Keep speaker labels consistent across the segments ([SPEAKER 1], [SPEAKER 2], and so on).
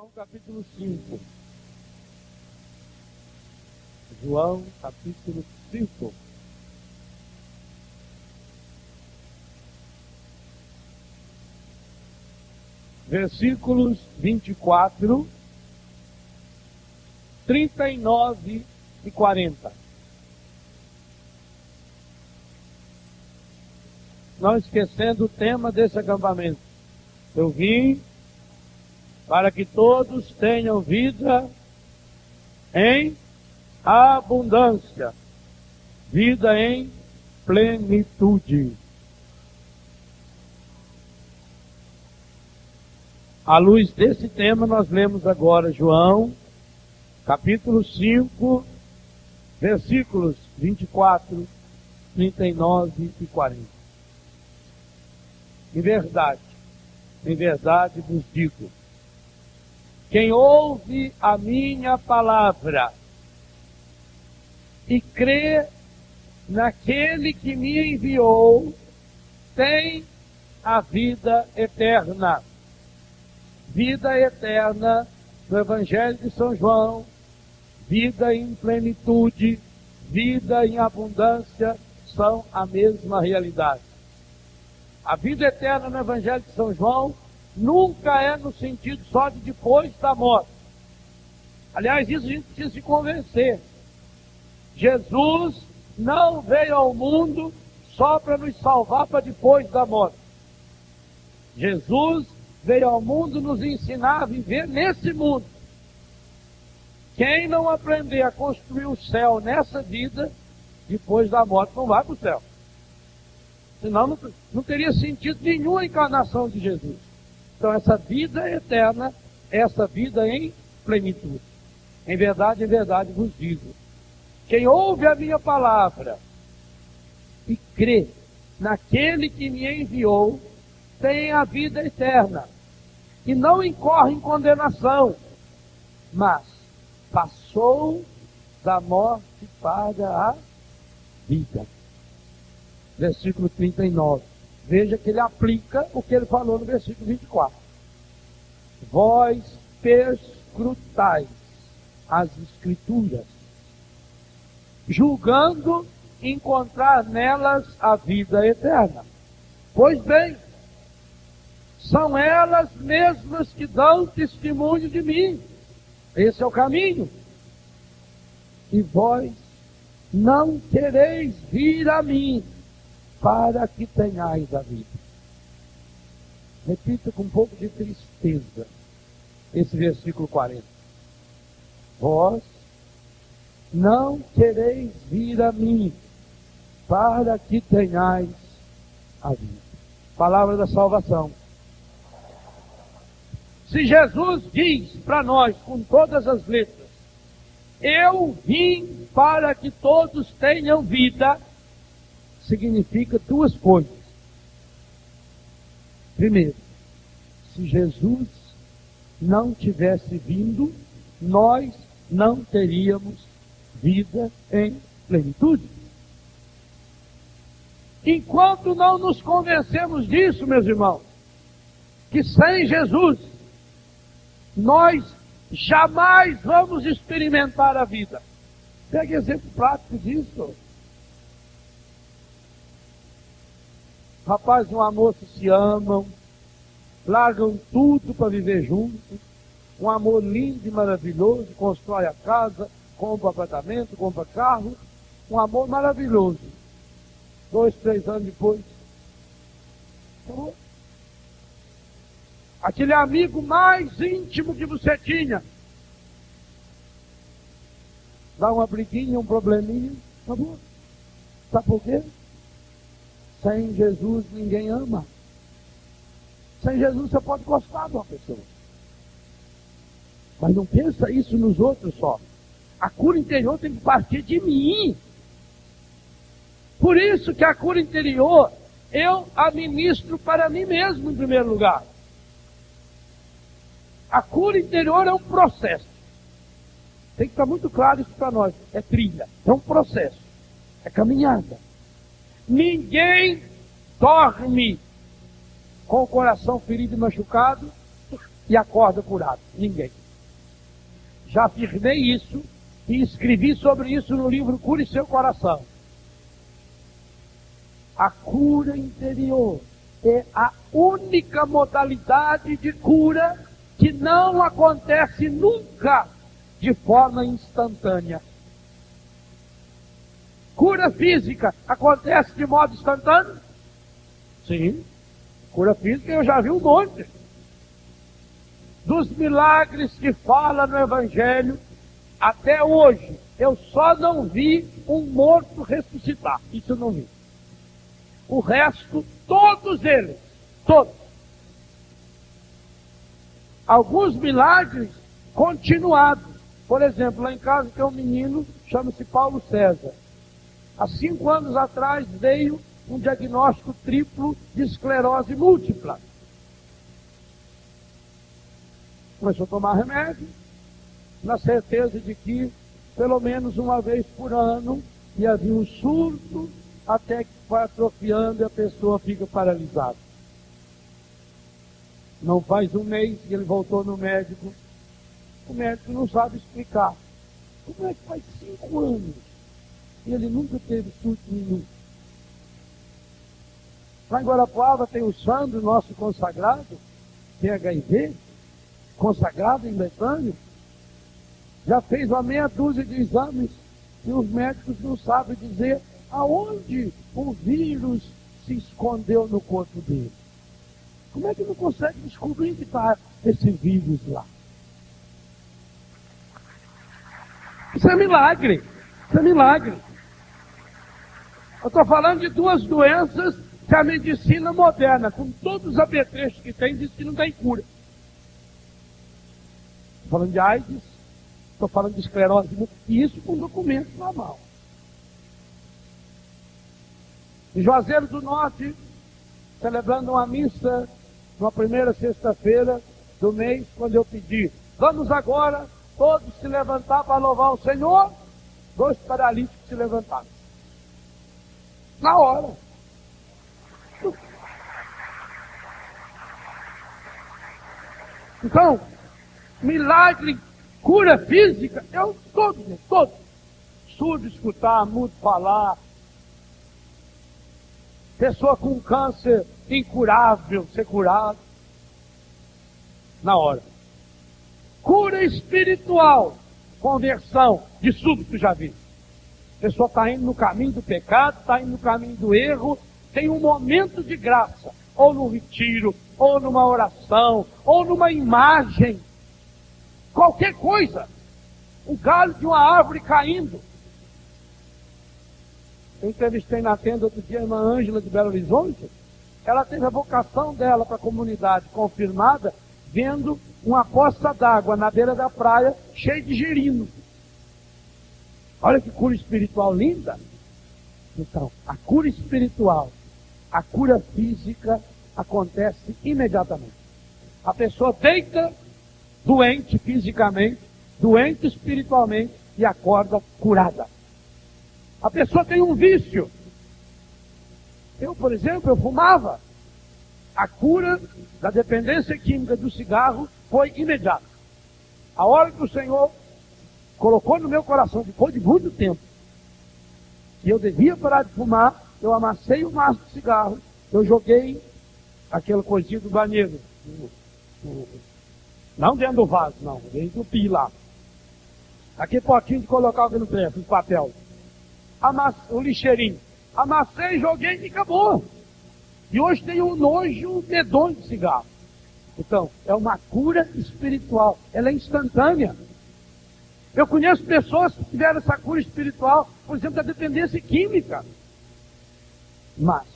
[SPEAKER 1] João capítulo 5. João capítulo 5. Versículos 24, 39 e 40. Não esquecendo o tema desse acampamento. Eu vim para que todos tenham vida em abundância, vida em plenitude. À luz desse tema, nós lemos agora João, capítulo 5, versículos 24, 39 e 40. Em verdade vos digo, quem ouve a minha palavra e crê naquele que me enviou, tem a vida eterna. Vida eterna no Evangelho de São João, vida em plenitude, vida em abundância, são a mesma realidade. A vida eterna no Evangelho de São João nunca é no sentido só de depois da morte. Aliás, isso a gente precisa se convencer. Jesus não veio ao mundo só para nos salvar para depois da morte. Jesus veio ao mundo nos ensinar a viver nesse mundo. Quem não aprender a construir o céu nessa vida, depois da morte não vai para o céu. Senão não teria sentido nenhum a encarnação de Jesus. Então essa vida eterna, essa vida em plenitude. Em verdade vos digo, quem ouve a minha palavra e crê naquele que me enviou, tem a vida eterna e não incorre em condenação, mas passou da morte para a vida. Versículo 39. Veja que ele aplica o que ele falou no versículo 24. Vós perscrutais as Escrituras, julgando encontrar nelas a vida eterna. Pois bem, são elas mesmas que dão testemunho de mim. Esse é o caminho. E vós não quereis vir a mim, para que tenhais a vida. Repita com um pouco de tristeza esse versículo 40. Vós não quereis vir a mim, para que tenhais a vida. Palavra da salvação. Se Jesus diz para nós, com todas as letras, eu vim para que todos tenham vida, significa duas coisas. Primeiro, se Jesus não tivesse vindo, nós não teríamos vida em plenitude. Enquanto não nos convencemos disso, meus irmãos, que sem Jesus nós jamais vamos experimentar a vida. Pegue exemplo prático disso. Rapaz e uma moça se amam, largam tudo para viver juntos, um amor lindo e maravilhoso, constrói a casa, compra apartamento, compra carro, um amor maravilhoso. 2, 3 anos depois, acabou. Aquele amigo mais íntimo que você tinha, dá uma briguinha, um probleminha, acabou. Sabe por quê? Sem Jesus ninguém ama. Sem Jesus você pode gostar de uma pessoa, mas não pensa isso nos outros só. A cura interior tem que partir de mim. Por isso que a cura interior eu administro para mim mesmo em primeiro lugar. A cura interior é um processo. Tem que estar muito claro isso para nós. É trilha, é um processo, é caminhada. Ninguém dorme com o coração ferido e machucado e acorda curado? Ninguém. Já afirmei isso e escrevi sobre isso no livro Cure Seu Coração. A cura interior é a única modalidade de cura que não acontece nunca de forma instantânea. Cura física acontece de modo instantâneo? Sim. Cura física eu já vi um monte. Dos milagres que fala no Evangelho, até hoje, eu só não vi um morto ressuscitar. Isso eu não vi. O resto, todos eles, todos. Alguns milagres continuados. Por exemplo, lá em casa tem um menino, chama-se Paulo César. Há 5 anos atrás veio um diagnóstico triplo de esclerose múltipla. Começou a tomar remédio, na certeza de que, pelo menos uma vez por ano, ia vir um surto, até que vai atrofiando e a pessoa fica paralisada. Não faz um mês que ele voltou no médico, o médico não sabe explicar. Como é que faz 5 anos e ele nunca teve surto nenhum? Lá em Guarapuava tem o Sandro, nosso consagrado, tem HIV, consagrado em Betânia, já fez uma meia dúzia de exames e os médicos não sabem dizer aonde o vírus se escondeu no corpo dele. Como é que não consegue descobrir que está esse vírus lá? Isso é milagre. Isso é milagre. Eu estou falando de 2 doenças que a medicina moderna, com todos os apetrechos que tem, diz que não tem cura. Estou falando de AIDS, estou falando de esclerose, e isso com documento na mão. Em Juazeiro do Norte, celebrando uma missa, na primeira sexta-feira do mês, quando eu pedi, vamos agora todos se levantar para louvar o Senhor, 2 paralíticos se levantaram. Na hora. Então, milagre, cura física, eu todos. Surdo escutar, mudo falar. Pessoa com câncer incurável, ser curado. Na hora. Cura espiritual, conversão, de súbito já vi. A pessoa está indo no caminho do pecado, está indo no caminho do erro, tem um momento de graça, ou num retiro, ou numa oração, ou numa imagem, qualquer coisa, o galho de uma árvore caindo. Eu entrevistei na tenda outro dia a irmã Ângela de Belo Horizonte, ela teve a vocação dela para a comunidade confirmada, vendo uma poça d'água na beira da praia, cheia de gerino. Olha que cura espiritual linda. Então, a cura espiritual, a cura física acontece imediatamente. A pessoa deita doente fisicamente, doente espiritualmente e acorda curada. A pessoa tem um vício. Eu, por exemplo, eu fumava. A cura da dependência química do cigarro foi imediata. A hora que o Senhor colocou no meu coração, depois de muito tempo, que eu devia parar de fumar, eu amassei o maço de cigarro, eu joguei aquela coisinha do banheiro, não dentro do vaso, não, dentro do pi lá. Aquele potinho de colocar o que não presta, o papel. O lixeirinho. Amassei, joguei e acabou. E hoje tem um nojo medonho de cigarro. Então, é uma cura espiritual. Ela é instantânea. Eu conheço pessoas que tiveram essa cura espiritual, por exemplo, da dependência química. Mas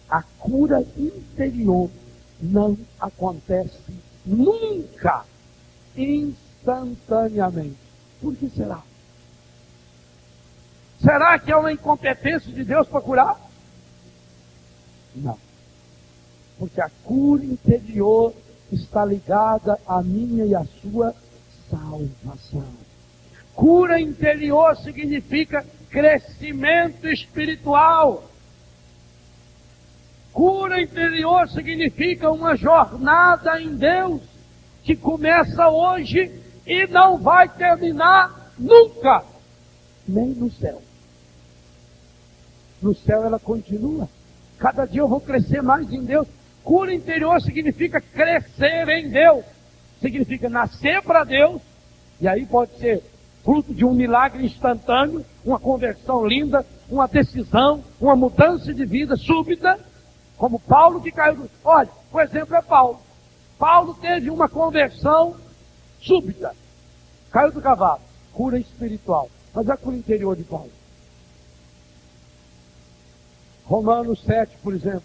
[SPEAKER 1] a cura interior não acontece nunca instantaneamente. Por que será? Será que é uma incompetência de Deus para curar? Não. Porque a cura interior está ligada à minha e à sua salvação. Cura interior significa crescimento espiritual. Cura interior significa uma jornada em Deus. que começa hoje e não vai terminar nunca, nem no céu. No céu ela continua. Cada dia eu vou crescer mais em Deus. Cura interior significa crescer em Deus. Significa nascer para Deus. E aí pode ser fruto de um milagre instantâneo, uma conversão linda, uma decisão, uma mudança de vida súbita, como Paulo que caiu do... Olha, o exemplo é Paulo. Paulo teve uma conversão súbita. Caiu do cavalo. Cura espiritual. Mas a cura interior de Paulo. Romanos 7, por exemplo.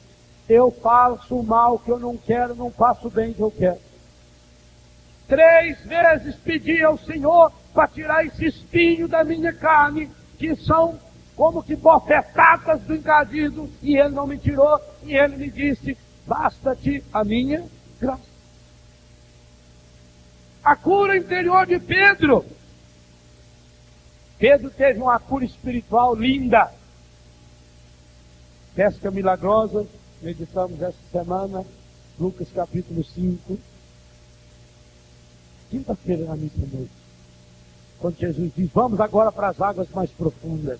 [SPEAKER 1] Eu faço o mal que eu não quero, não faço o bem que eu quero. 3 vezes pedi ao Senhor para tirar esse espinho da minha carne, que são como que bofetadas do encadido, e ele não me tirou, e ele me disse, basta-te a minha graça. A cura interior de Pedro. Pedro teve uma cura espiritual linda. Pesca milagrosa, meditamos essa semana, Lucas capítulo 5. Quinta-feira na missa da noite. Quando Jesus diz, vamos agora para as águas mais profundas.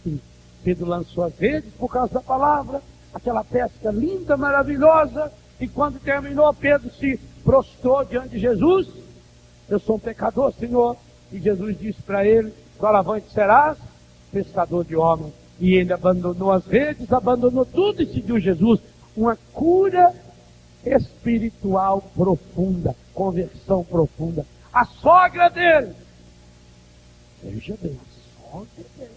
[SPEAKER 1] E Pedro lançou as redes por causa da palavra, aquela pesca linda, maravilhosa, e quando terminou, Pedro se prostrou diante de Jesus. Eu sou um pecador, Senhor. E Jesus disse para ele, doravante serás pescador de homens. E ele abandonou as redes, abandonou tudo e seguiu Jesus. Uma cura espiritual profunda, conversão profunda. A sogra dele, veja bem, a sogra dele.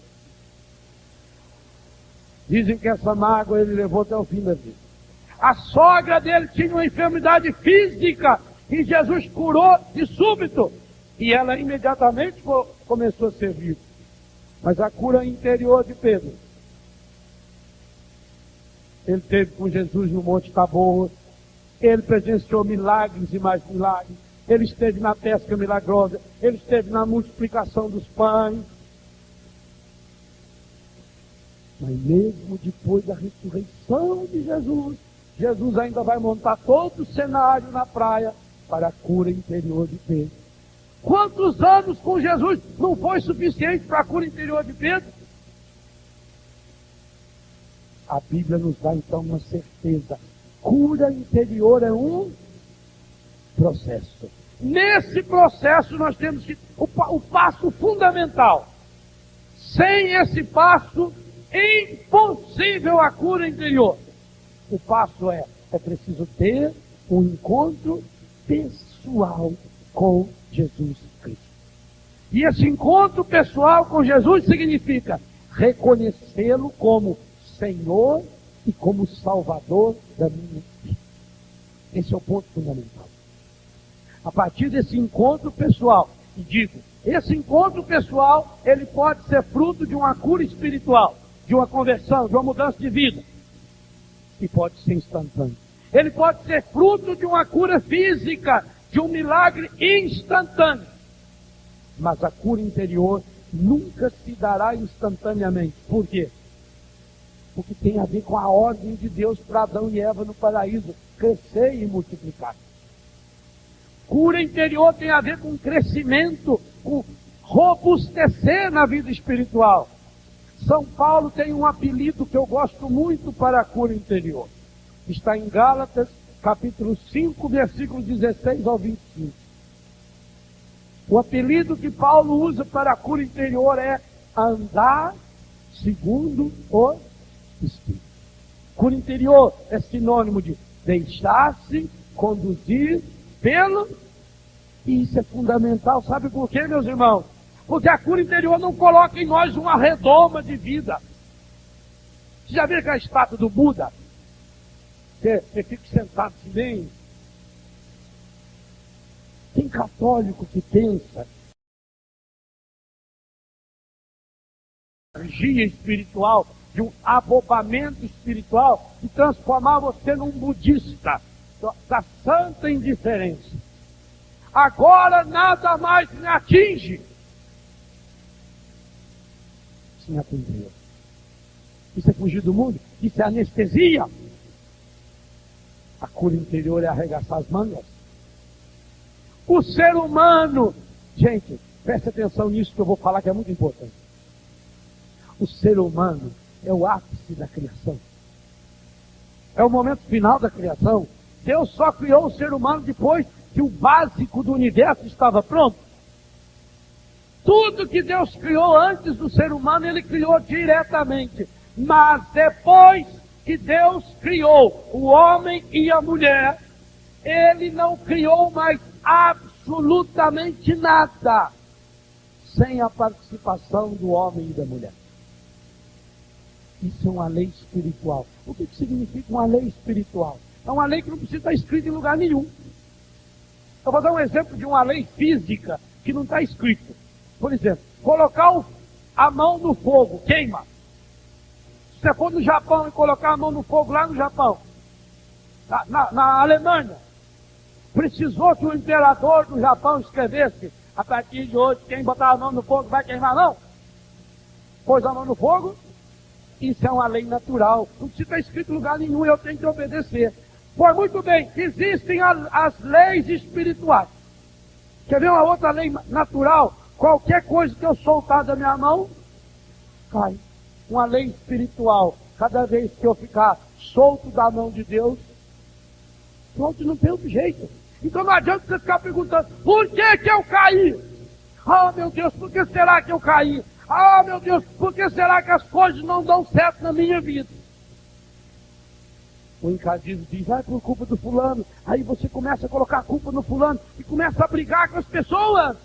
[SPEAKER 1] Dizem que essa mágoa ele levou até o fim da vida. A sogra dele tinha uma enfermidade física e Jesus curou de súbito. E ela imediatamente começou a servir. Mas a cura interior de Pedro, ele teve com Jesus no Monte Tabor, ele presenciou milagres e mais milagres, ele esteve na pesca milagrosa, ele esteve na multiplicação dos pães. Mas mesmo depois da ressurreição de Jesus, Jesus ainda vai montar todo o cenário na praia para a cura interior de Pedro. Quantos anos com Jesus não foi suficiente para a cura interior de Pedro? A Bíblia nos dá então uma certeza. Cura interior é um processo. Nesse processo nós temos que... O passo fundamental. Sem esse passo, impossível a cura interior. O passo é preciso ter um encontro pessoal com Jesus Cristo. E esse encontro pessoal com Jesus significa reconhecê-lo como Senhor e como Salvador da minha vida. Esse é o ponto fundamental. A partir desse encontro pessoal, e digo, esse encontro pessoal, ele pode ser fruto de uma cura espiritual, de uma conversão, de uma mudança de vida. E pode ser instantâneo. Ele pode ser fruto de uma cura física, de um milagre instantâneo. Mas a cura interior nunca se dará instantaneamente. Por quê? Porque tem a ver com a ordem de Deus para Adão e Eva no paraíso, crescer e multiplicar. Cura interior tem a ver com crescimento, com robustecer na vida espiritual. São Paulo tem um apelido que eu gosto muito para a cura interior. Está em Gálatas, capítulo 5, versículo 16 ao 25. O apelido que Paulo usa para a cura interior é andar segundo o Espírito. Cura interior é sinônimo de deixar-se conduzir pelo... E isso é fundamental, sabe por quê, meus irmãos? Porque a cura interior não coloca em nós uma redoma de vida. Você já viu aquela estátua do Buda? Você fica sentado assim bem. Tem católico que pensa energia espiritual, de um abobamento espiritual, de transformar você num budista, da santa indiferença. Agora nada mais me atinge. Sim, atendeu. Isso é fugir do mundo? Isso é anestesia? A cura interior é arregaçar as mangas O ser humano, gente, preste atenção nisso que eu vou falar que é muito importante. O ser humano é o ápice da criação. É o momento final da criação. Deus só criou o ser humano depois que o básico do universo estava pronto. Tudo que Deus criou antes do ser humano, Ele criou diretamente. Mas depois que Deus criou o homem e a mulher, Ele não criou mais absolutamente nada sem a participação do homem e da mulher. Isso é uma lei espiritual. O que significa uma lei espiritual? É uma lei que não precisa estar escrita em lugar nenhum. Eu vou dar um exemplo de uma lei física que não está escrita. Por exemplo, colocar a mão no fogo, queima. Se você for no Japão e colocar a mão no fogo lá no Japão, na Alemanha, precisou que o imperador do Japão escrevesse: a partir de hoje, quem botar a mão no fogo vai queimar, não? Pôs a mão no fogo, isso é uma lei natural. Não precisa estar escrito em lugar nenhum, eu tenho que obedecer. Pois muito bem, existem as leis espirituais. Quer ver uma outra lei natural? Qualquer coisa que eu soltar da minha mão, cai. Uma lei espiritual. Cada vez que eu ficar solto da mão de Deus, pronto, não tem outro jeito. Então não adianta você ficar perguntando: por que eu caí? Ah, meu Deus, por que será que eu caí? Ah, meu Deus, por que será que as coisas não dão certo na minha vida? O encadinho diz: vai por culpa do fulano. Aí você começa a colocar a culpa no fulano e começa a brigar com as pessoas.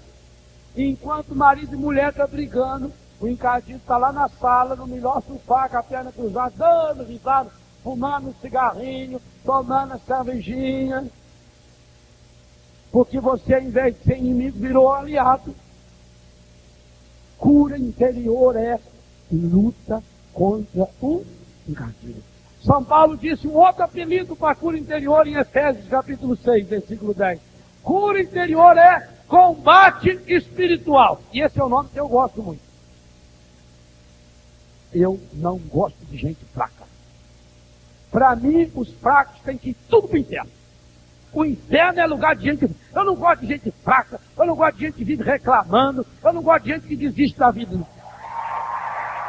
[SPEAKER 1] E enquanto marido e mulher estão brigando, o encadinho está lá na sala, no melhor sofá, com a perna cruzada, dando risada, fumando um cigarrinho, tomando a cervejinha. Porque você, em vez de ser inimigo, virou aliado. Cura interior é luta contra o encadinho. São Paulo disse um outro apelido para a cura interior em Efésios capítulo 6, versículo 10. Cura interior é combate espiritual. E esse é o nome que eu gosto muito. Eu não gosto de gente fraca. Para mim, os fracos têm que ir tudo para o inferno. O inferno é lugar de gente... Eu não gosto de gente fraca, eu não gosto de gente que vive reclamando, eu não gosto de gente que desiste da vida.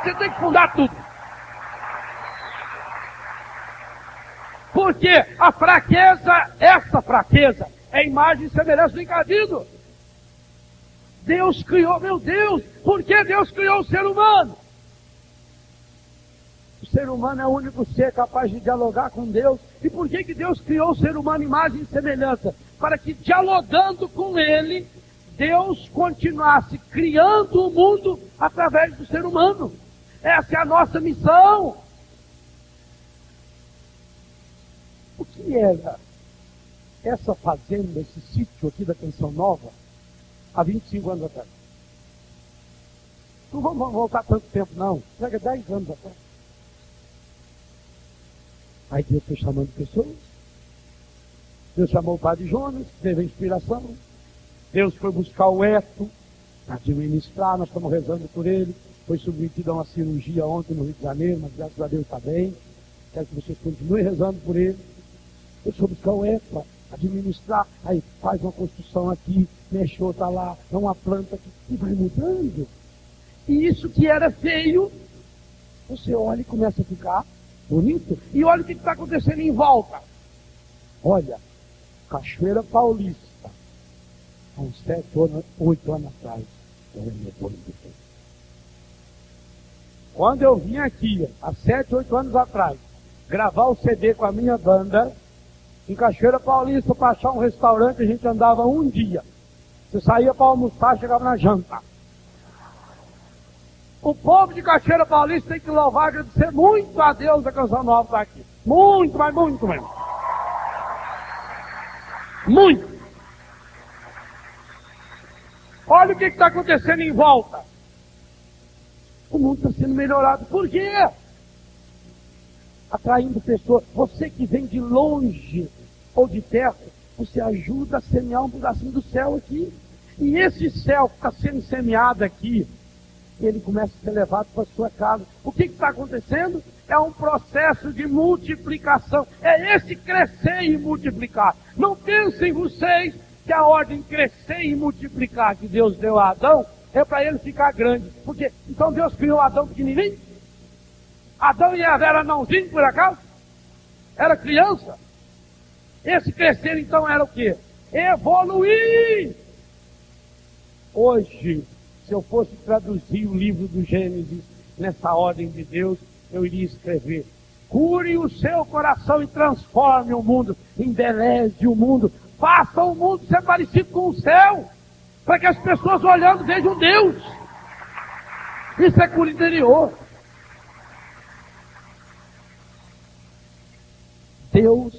[SPEAKER 1] Você tem que fundar tudo. Porque a fraqueza, essa fraqueza, é imagem e semelhança do encadido. Deus criou, meu Deus, por que Deus criou o ser humano? O ser humano é o único ser capaz de dialogar com Deus. E por que Deus criou o ser humano imagem e semelhança? Para que, dialogando com Ele, Deus continuasse criando o mundo através do ser humano. Essa é a nossa missão. O que era essa fazenda, esse sítio aqui da Canção Nova, há 25 anos atrás? Não vamos voltar tanto tempo, não. Chega 10 anos atrás. Aí Deus foi chamando pessoas. Deus chamou o padre Jonas, teve a inspiração. Deus foi buscar o Eto para administrar, nós estamos rezando por ele. Foi submetido a uma cirurgia ontem no Rio de Janeiro, mas graças a Deus está bem. Quero que vocês continuem rezando por ele. Deus foi buscar o Eto para administrar. Aí faz uma construção aqui, mexe outra lá, dá uma planta aqui, e vai mudando. E isso que era feio, você olha e começa a ficar bonito. E olha o que está acontecendo em volta. Olha, Cachoeira Paulista, há uns 7, 8 anos atrás, eu me bonito. Quando eu vim aqui, há 7, 8 anos atrás, gravar o CD com a minha banda, em Cachoeira Paulista, para achar um restaurante, a gente andava um dia. Você saía para almoçar, chegava na janta. O povo de Cachoeira Paulista tem que louvar e agradecer muito a Deus da Canção Nova estar aqui. Muito, mas muito mesmo. Muito. Olha o que está acontecendo em volta. O mundo está sendo melhorado. Por quê? Atraindo pessoas. Você que vem de longe ou de perto, você ajuda a semear um pedacinho do céu aqui. E esse céu que está sendo semeado aqui, ele começa a ser levado para a sua casa. O que está acontecendo? É um processo de multiplicação. É esse crescer e multiplicar. Não pensem vocês que a ordem crescer e multiplicar que Deus deu a Adão é para ele ficar grande. Porque então Deus criou Adão pequenininho? Adão e Eva eram anãozinho por acaso? Era criança? Esse crescer então era o quê? Evoluir! Hoje, se eu fosse traduzir o livro do Gênesis nessa ordem de Deus, eu iria escrever: cure o seu coração e transforme o mundo, embeleze o mundo, faça o mundo ser parecido com o céu, para que as pessoas olhando vejam Deus. Isso é cura interior. Deus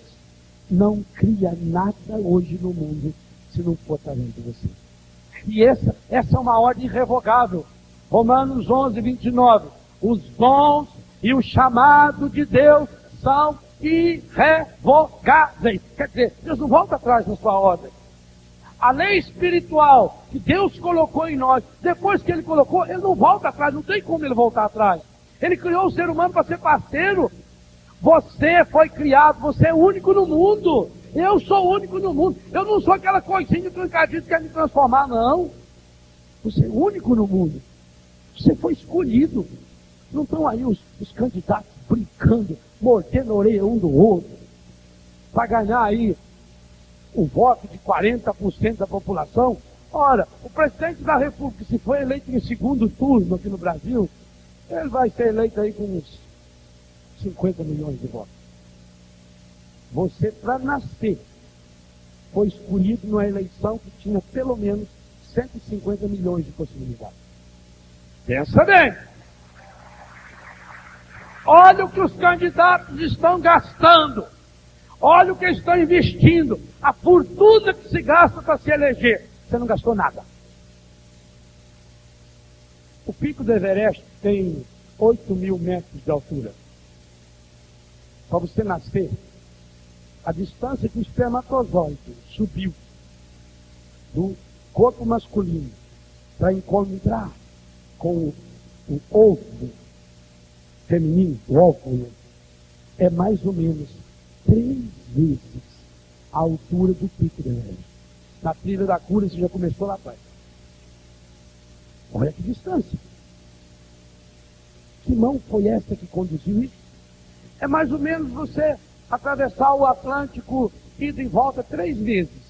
[SPEAKER 1] não cria nada hoje no mundo se não for através de você. E essa é uma ordem irrevogável. Romanos 11, 29. Os dons e o chamado de Deus são irrevogáveis. Quer dizer, Deus não volta atrás na sua ordem. A lei espiritual que Deus colocou em nós, depois que Ele colocou, Ele não volta atrás, não tem como Ele voltar atrás. Ele criou o ser humano para ser parceiro. Você foi criado, você é único no mundo. Eu sou único no mundo. Eu não sou aquela coisinha trancadinha que quer me transformar, não. Você é único no mundo. Você foi escolhido. Não estão aí os candidatos brincando, mordendo a orelha um do outro, para ganhar aí o voto de 40% da população. Ora, o presidente da República, se for eleito em segundo turno aqui no Brasil, ele vai ser eleito aí com uns 50 milhões de votos. Você, para nascer, foi escolhido numa eleição que tinha pelo menos 150 milhões de possibilidades. Pensa bem. Olha o que os candidatos estão gastando. Olha o que eles estão investindo. A fortuna que se gasta para se eleger. Você não gastou nada. O pico do Everest tem 8.000 metros de altura. Para você nascer, a distância que o espermatozoide subiu do corpo masculino para encontrar com o ovo feminino, o óvulo, é mais ou menos 3 vezes a altura do pico do Everest. Na trilha da cura isso já começou lá atrás. Olha que distância. Que mão foi essa que conduziu isso? É mais ou menos você atravessar o Atlântico ida e volta 3 vezes.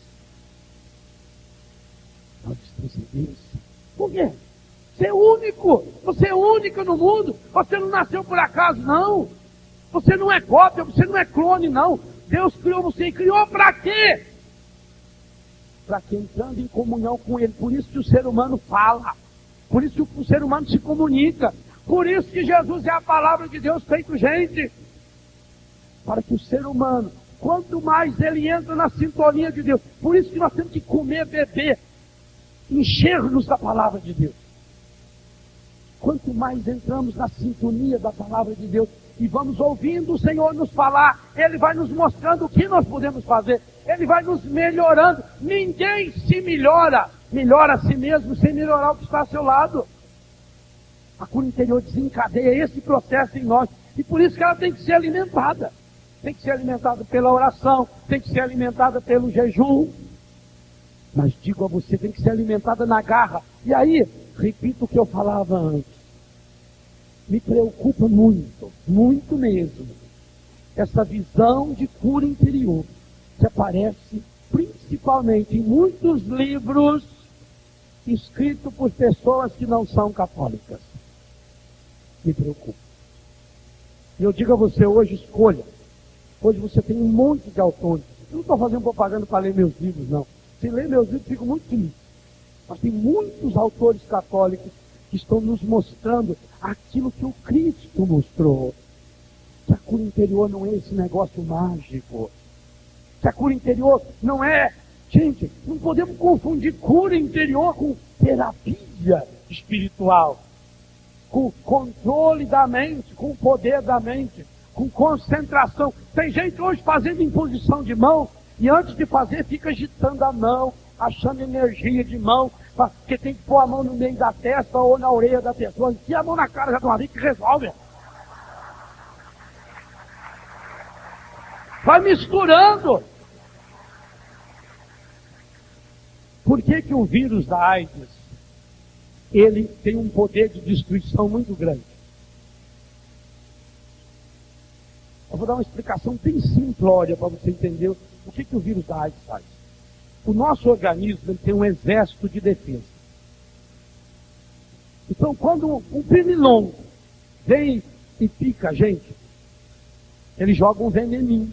[SPEAKER 1] Uma distância imensa. Por quê? Você é único. Você é único no mundo. Você não nasceu por acaso, não. Você não é cópia, você não é clone, não. Deus criou você e criou para quê? Para que entrando em comunhão com Ele. Por isso que o ser humano fala. Por isso que o ser humano se comunica. Por isso que Jesus é a palavra de Deus feito gente. Para que o ser humano, quanto mais ele entra na sintonia de Deus, por isso que nós temos que comer, beber, encher-nos da palavra de Deus. Quanto mais entramos na sintonia da palavra de Deus e vamos ouvindo o Senhor nos falar, Ele vai nos mostrando o que nós podemos fazer, Ele vai nos melhorando. Ninguém se melhora a si mesmo sem melhorar o que está ao seu lado. A cura interior desencadeia esse processo em nós e por isso que ela tem que ser alimentada. Tem que ser alimentada pela oração, tem que ser alimentada pelo jejum. Mas digo a você, tem que ser alimentada na garra. E aí, repito o que eu falava antes. Me preocupa muito, muito mesmo, essa visão de cura interior que aparece principalmente em muitos livros escritos por pessoas que não são católicas. Me preocupa. E eu digo a você hoje, escolha. Hoje você tem um monte de autores. Eu não estou fazendo propaganda para ler meus livros, não. Se ler meus livros, fico muito feliz. Mas tem muitos autores católicos que estão nos mostrando aquilo que o Cristo mostrou. Que a cura interior não é esse negócio mágico. Que a cura interior não é... Gente, não podemos confundir cura interior com terapia espiritual. Com controle da mente, com poder da mente, com concentração. Tem gente hoje fazendo imposição de mão e antes de fazer fica agitando a mão, achando energia de mão, porque tem que pôr a mão no meio da testa ou na orelha da pessoa. Enfia a mão na cara já de uma vez que resolve. Vai misturando. Por que que o vírus da AIDS, ele tem um poder de destruição muito grande? Eu vou dar uma explicação bem simplória para você entender o que que o vírus da AIDS faz. O nosso organismo ele tem um exército de defesa. Então, quando um pernilongo vem e pica a gente, ele joga um veneninho.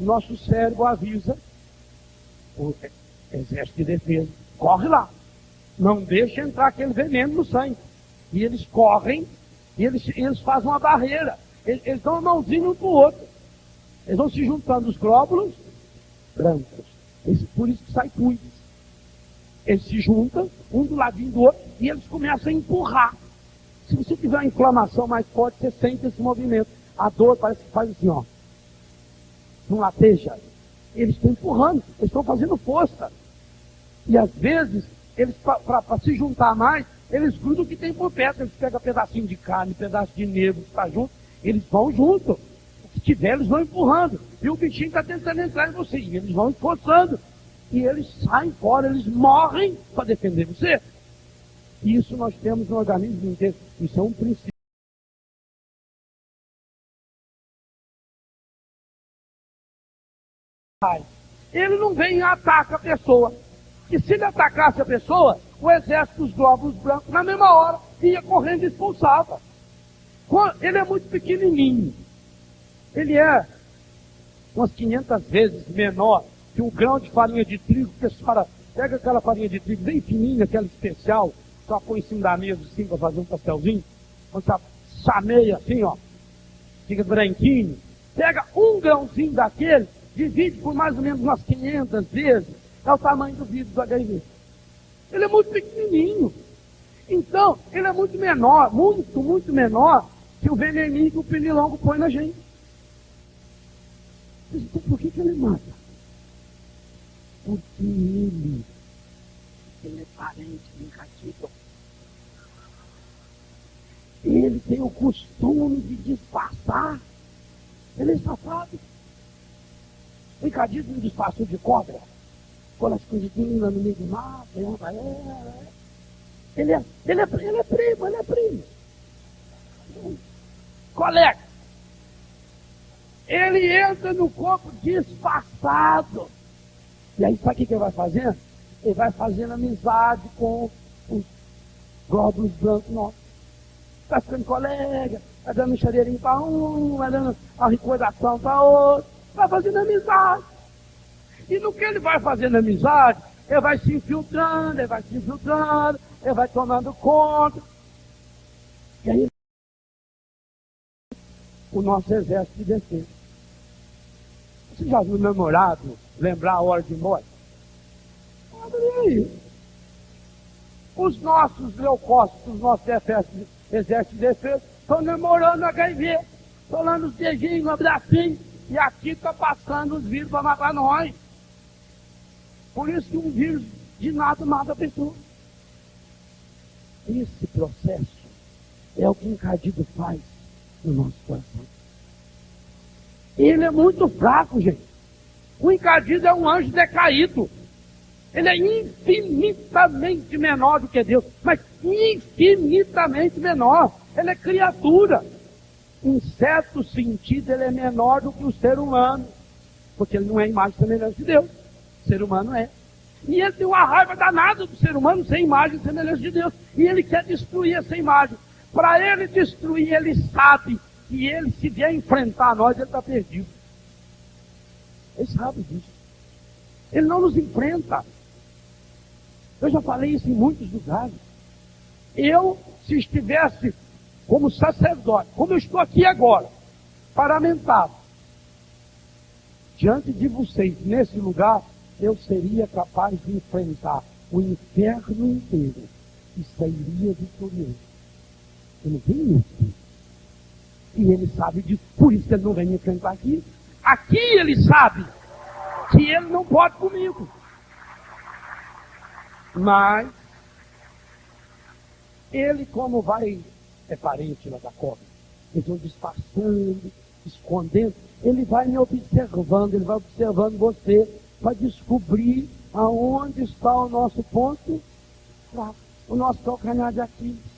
[SPEAKER 1] O nosso cérebro avisa o exército de defesa, corre lá. Não deixa entrar aquele veneno no sangue. E eles correm, e eles fazem uma barreira. Eles dão uma mãozinha um para o outro. Eles vão se juntando os glóbulos brancos. Por isso que sai cuides. Eles se juntam, um do ladinho do outro, e eles começam a empurrar. Se você tiver uma inflamação mais forte, você sente esse movimento. A dor parece que faz assim, ó. Não lateja. Eles estão empurrando, eles estão fazendo força. E às vezes, eles para se juntar mais, eles grudam o que tem por perto. Eles pegam pedacinho de carne, pedaço de nervo que está junto, eles vão junto. O que tiver, eles vão empurrando. E o bichinho está tentando entrar em você. E eles vão esforçando. E eles saem fora, eles morrem para defender você. Isso nós temos no organismo inteiro. Isso é um princípio. Ele não vem e ataca a pessoa. E se ele atacasse a pessoa, o exército dos glóbulos brancos, na mesma hora, ia correndo e expulsava. Ele é muito pequenininho. Ele é umas 500 vezes menor que um grão de farinha de trigo, que a senhora pega aquela farinha de trigo bem fininha, aquela especial, só põe em cima da mesa assim para fazer um pastelzinho, quando você chameia assim, ó, fica branquinho, pega um grãozinho daquele, divide por mais ou menos umas 500 vezes, é o tamanho do vírus do HIV. Ele é muito pequenininho. Então, ele é muito menor, muito menor que o veneninho que o pernilongo põe na gente. Então, por que ele mata? Porque ele é parente do incativo. Ele tem o costume de disfarçar. Ele é safado. O incativo não disfarçou de cobra. Ficou lá escondidinho no meio do mato. Ele é primo. Colega. Ele entra no corpo disfarçado. E aí, sabe o que ele vai fazendo? Ele vai fazendo amizade com os glóbulos brancos nossos. Vai ficando colega, vai dando um chadeirinho para um, vai dando uma recordação para outro, vai fazendo amizade. E no que ele vai fazendo amizade, ele vai se infiltrando, ele vai tomando conta. E aí, o nosso exército de defesa. Você já viu o namorado lembrar a hora de morte? Olha aí. Os nossos leucócitos, os nossos exércitos de defesa, estão namorando HIV. Estão lá nos dedinhos, no bracinho. E aqui está passando os vírus para matar nós. Por isso que um vírus de nada mata a pessoa. Esse processo é o que o encardido faz no nosso coração. Ele é muito fraco, gente. O encardido é um anjo decaído. Ele é infinitamente menor do que Deus, mas infinitamente menor. Ele é criatura. Em certo sentido, ele é menor do que o ser humano, porque ele não é imagem e semelhança de Deus. O ser humano é. E ele tem uma raiva danada do ser humano sem imagem e semelhança de Deus. E ele quer destruir essa imagem. Para ele destruir, ele sabe que ele, se vier enfrentar nós, ele está perdido. Ele sabe disso. Ele não nos enfrenta. Eu já falei isso em muitos lugares. Eu, se estivesse como sacerdote, como eu estou aqui agora, paramentado, diante de vocês, nesse lugar, eu seria capaz de enfrentar o inferno inteiro e sairia vitorioso. Eu não tenho isso. E ele sabe disso, por isso que ele não vem me enfrentar aqui. Aqui ele sabe que ele não pode comigo. Mas ele, como é parente lá da cobra, eles vão disfarçando, escondendo, ele vai me observando, ele vai observando você para descobrir Aonde está o nosso ponto fraco? O nosso calcanhar de Aquiles.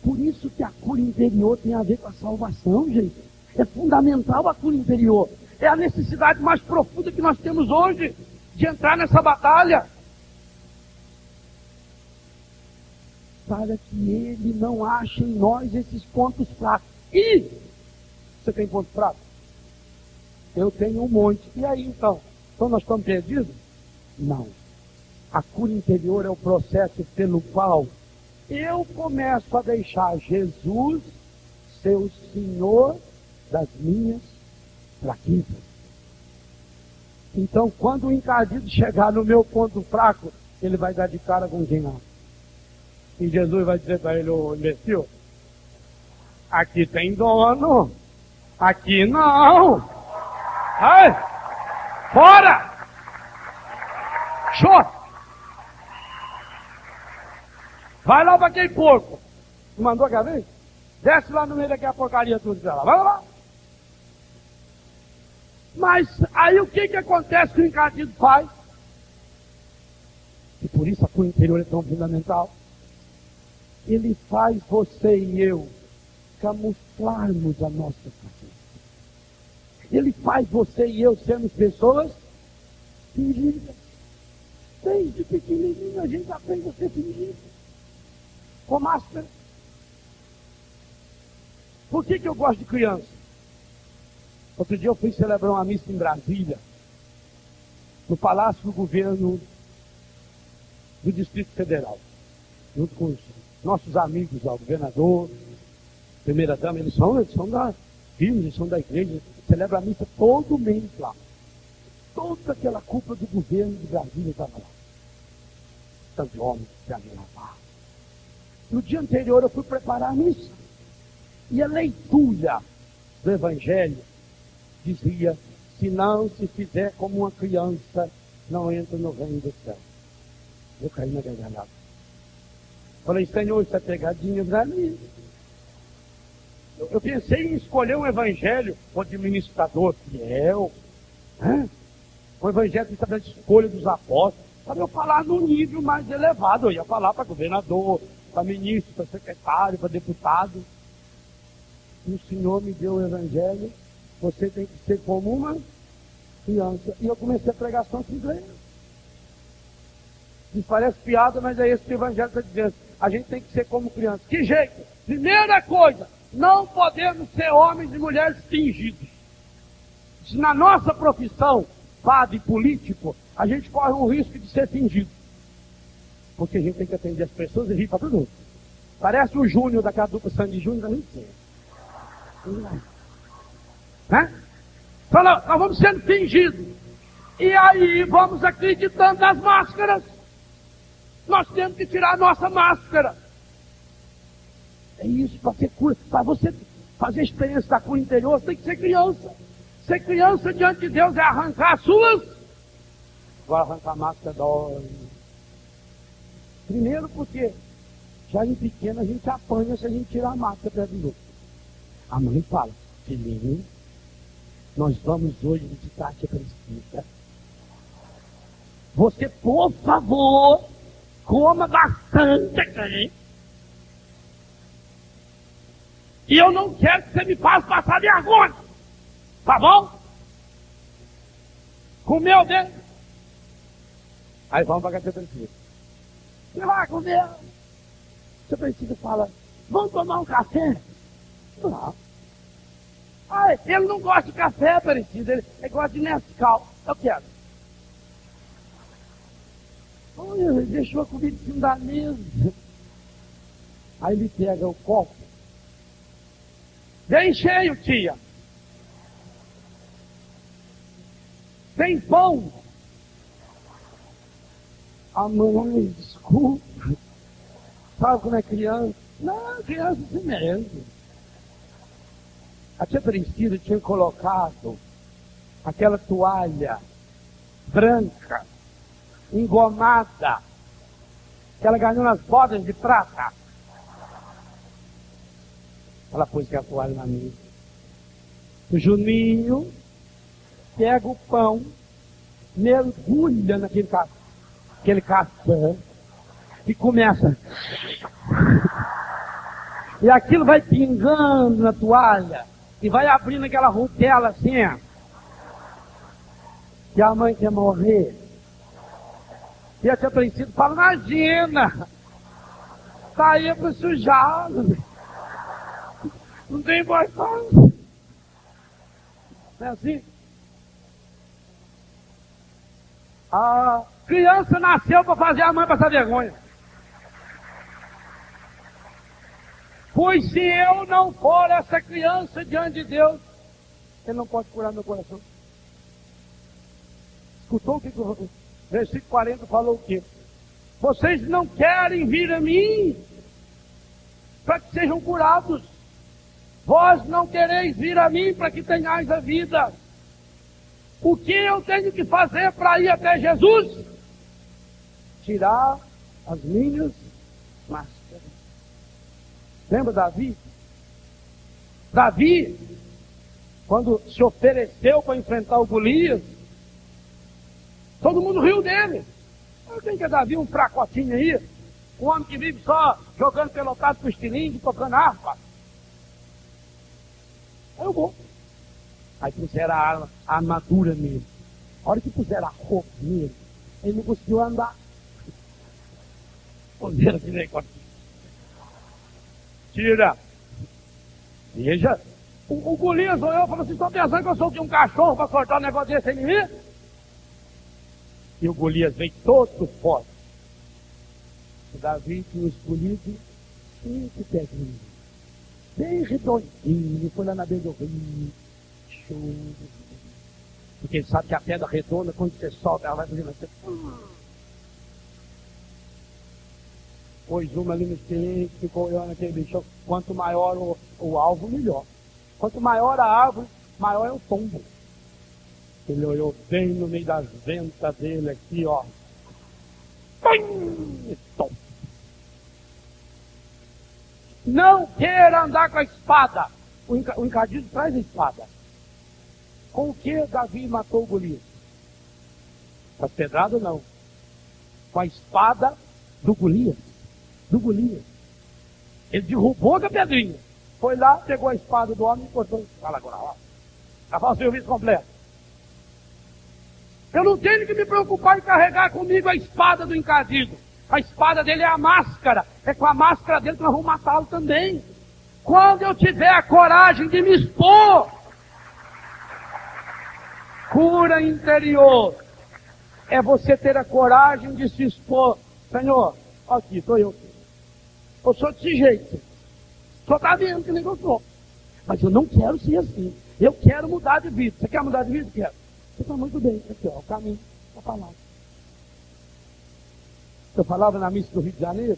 [SPEAKER 1] Por isso que a cura interior tem a ver com a salvação, gente. É fundamental a cura interior. É a necessidade mais profunda que nós temos hoje de entrar nessa batalha. Para que Ele não ache em nós esses pontos fracos. E você tem ponto fraco? Eu tenho um monte. E aí então? Então nós estamos perdidos? Não. A cura interior é o processo pelo qual eu começo a deixar Jesus ser o Senhor das minhas fraquezas. Então, quando o encardido chegar no meu ponto fraco, ele vai dar de cara com quem não. E Jesus vai dizer para ele: ô imbecil, aqui tem dono, aqui não. Ai, fora! Show! Vai lá para aquele porco. Me mandou aquela vez? Desce lá no meio daquela porcaria tudo pra lá. Vai lá. Mas aí o que acontece que o encardido faz? E por isso a cura interior é tão fundamental. Ele faz você e eu camuflarmos a nossa fraqueza. Ele faz você e eu sermos pessoas fingidas. Desde pequenininho a gente aprende a ser fingido. Com máscara. Por que eu gosto de criança? Outro dia eu fui celebrar uma missa em Brasília, no Palácio do Governo do Distrito Federal, junto com os nossos amigos lá, o governador, primeira-dama. Eles são da firmes, eles são da igreja, celebra a missa todo mês lá. Toda aquela cúpula do governo de Brasília estava lá. Tantos homens que ali lá. No dia anterior eu fui preparar a missa. E a leitura do Evangelho dizia: se não se fizer como uma criança, não entra no reino do céu. Eu caí na gargalhada. Falei: Senhor, isso é pegadinha pra mim. Eu pensei em escolher um evangelho, o administrador fiel, o evangelho que está da escolha dos apóstolos, para eu falar no nível mais elevado. Eu ia falar para governador, para ministro, para secretário, para deputado. E o Senhor me deu o evangelho: você tem que ser como uma criança. E eu comecei a pregação com igreja. Isso parece piada, mas é isso que o evangelho está dizendo. A gente tem que ser como criança. Que jeito? Primeira coisa, não podemos ser homens e mulheres fingidos. Se na nossa profissão, padre, político, a gente corre o risco de ser fingido. Porque a gente tem que atender as pessoas e rir para todo mundo. Parece o Júnior daquela dupla Sandy Júnior da gente. Então nós vamos sendo fingidos. E aí vamos acreditando nas máscaras. Nós temos que tirar a nossa máscara. É isso, para ser cura. Para você fazer a experiência da cura interior, você tem que ser criança. Ser criança diante de Deus é arrancar as suas. Agora arrancar a máscara dói. Primeiro porque já em pequeno a gente apanha se a gente tirar a máscara perto do outro. A mãe fala: filhinho, nós vamos hoje visitar a tia Cristina. Você, por favor, coma bastante aqui. E eu não quero que você me faça passar vergonha. Tá bom? Comeu dentro. Aí vamos para a tia Cristina. Você vai comer. A tia Cristina fala: vamos tomar um café? Não. Ah, ele não gosta de café, Aparecido. Ele gosta de Nescau. Eu quero. Olha, ele deixou a comida em cima da mesa. Aí ele pega o copo. Bem cheio, tia. Tem pão. A mãe, desculpa. Sabe como é criança? Não, criança assim mesmo. A tia Priscila tinha colocado aquela toalha branca, engomada, que ela ganhou nas bodas de prata. Ela pôs a toalha na mesa. O Juninho pega o pão, mergulha aquele café e começa. E aquilo vai pingando na toalha e vai abrindo aquela rutela assim, ó. E a mãe quer morrer. E a tia Aparecida fala, imagina, tá aí para sujar, não tem importância. Não é assim? A criança nasceu para fazer a mãe passar vergonha. Pois se eu não for essa criança diante de Deus, Ele não pode curar meu coração. Escutou o que o versículo 40 falou o quê? Vocês não querem vir a mim para que sejam curados. Vós não quereis vir a mim para que tenhais a vida. O que eu tenho que fazer para ir até Jesus? Tirar as minhas máscaras. Lembra Davi? Davi, quando se ofereceu para enfrentar o Golias, todo mundo riu dele. Eu tenho que Davi, um fracotinho aí, um homem que vive só jogando pelotado com estilingue, tocando harpa. Aí eu vou. Aí puseram a armadura nele. A hora que puseram a roupa nele, ele não conseguiu andar. Puseram aquele negócio. Tira. Veja. O Golias olhou e falou assim, estão pensando que eu sou um cachorro para cortar um negócio desse em mim? E o Golias veio todo forte. O Davi tinha escolhido 5 pedrinhas, bem redondinho, foi lá na beira do rio, show. Porque ele sabe que a pedra redonda, quando você solta, ela vai fazendo assim. Pôs uma ali no estilingue, ficou olhando aquele bicho. Quanto maior o alvo, melhor. Quanto maior a árvore, maior é o tombo. Ele olhou bem no meio das ventas dele aqui, ó. Não queira andar com a espada. O encardido traz a espada. Com o que Davi matou o Golias? Com as pedradas não. Com a espada do Golias. Do Golias. Ele derrubou com a pedrinha. Foi lá, pegou a espada do homem e cortou. Fala agora, ó. Já faz o serviço completo. Eu não tenho que me preocupar em carregar comigo a espada do encardido. A espada dele é a máscara. É com a máscara dele que nós vamos matá-lo também. Quando eu tiver a coragem de me expor, cura interior é você ter a coragem de se expor. Senhor, aqui, estou eu. Eu sou desse jeito. O senhor está vendo que nem eu sou. Mas eu não quero ser assim. Eu quero mudar de vida. Você quer mudar de vida? Quero. Você está muito bem, aqui ó, o caminho da palavra. Eu falava na missa do Rio de Janeiro,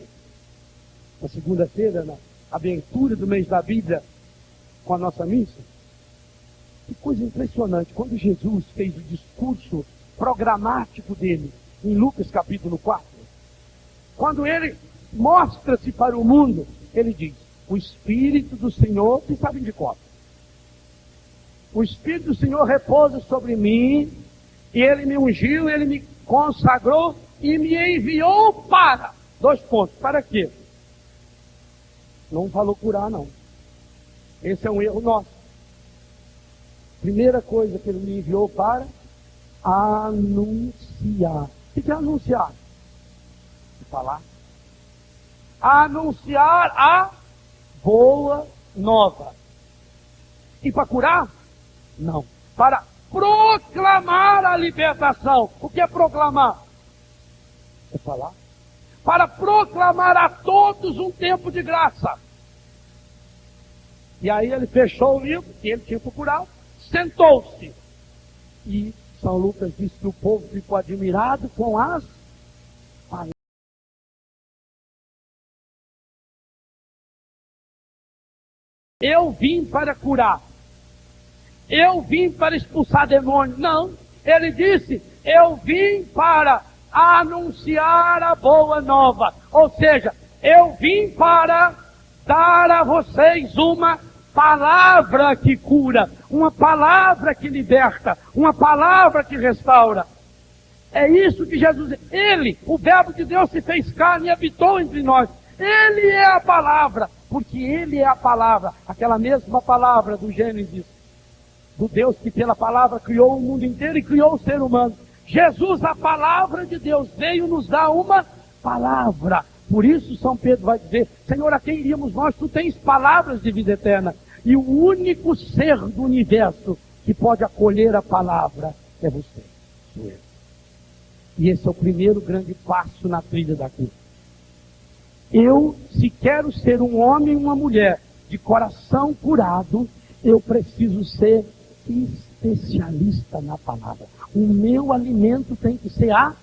[SPEAKER 1] na segunda-feira, na abertura do mês da Bíblia, com a nossa missa. Que coisa impressionante, quando Jesus fez o discurso programático dele, em Lucas capítulo 4, quando ele mostra-se para o mundo, ele diz, o Espírito do Senhor, vocês sabem de qual? O Espírito do Senhor repousa sobre mim, e Ele me ungiu, Ele me consagrou e me enviou para. 2 pontos. Para quê? Não falou curar, não. Esse é um erro nosso. Primeira coisa que Ele me enviou para anunciar. O que é anunciar? Falar. Anunciar a boa nova. E para curar? Não. Para proclamar a libertação. O que é proclamar? É falar. Para proclamar a todos um tempo de graça. E aí ele fechou o livro, que ele tinha procurado, sentou-se. E São Lucas diz que o povo ficou admirado com as palavras. Eu vim para curar. Eu vim para expulsar demônios. Não. Ele disse, eu vim para anunciar a boa nova. Ou seja, eu vim para dar a vocês uma palavra que cura, uma palavra que liberta, uma palavra que restaura. É isso que Jesus... Ele, o Verbo de Deus, se fez carne e habitou entre nós. Ele é a palavra, porque Ele é a palavra, aquela mesma palavra do Gênesis, do Deus que pela palavra criou o mundo inteiro e criou o ser humano. Jesus, a palavra de Deus, veio nos dar uma palavra. Por isso São Pedro vai dizer: Senhor, a quem iríamos nós? Tu tens palavras de vida eterna. E o único ser do universo que pode acolher a palavra é você, sou eu. E esse é o primeiro grande passo na trilha da cruz. Eu, se quero ser um homem e uma mulher de coração curado, eu preciso ser especialista na palavra. O meu alimento tem que ser a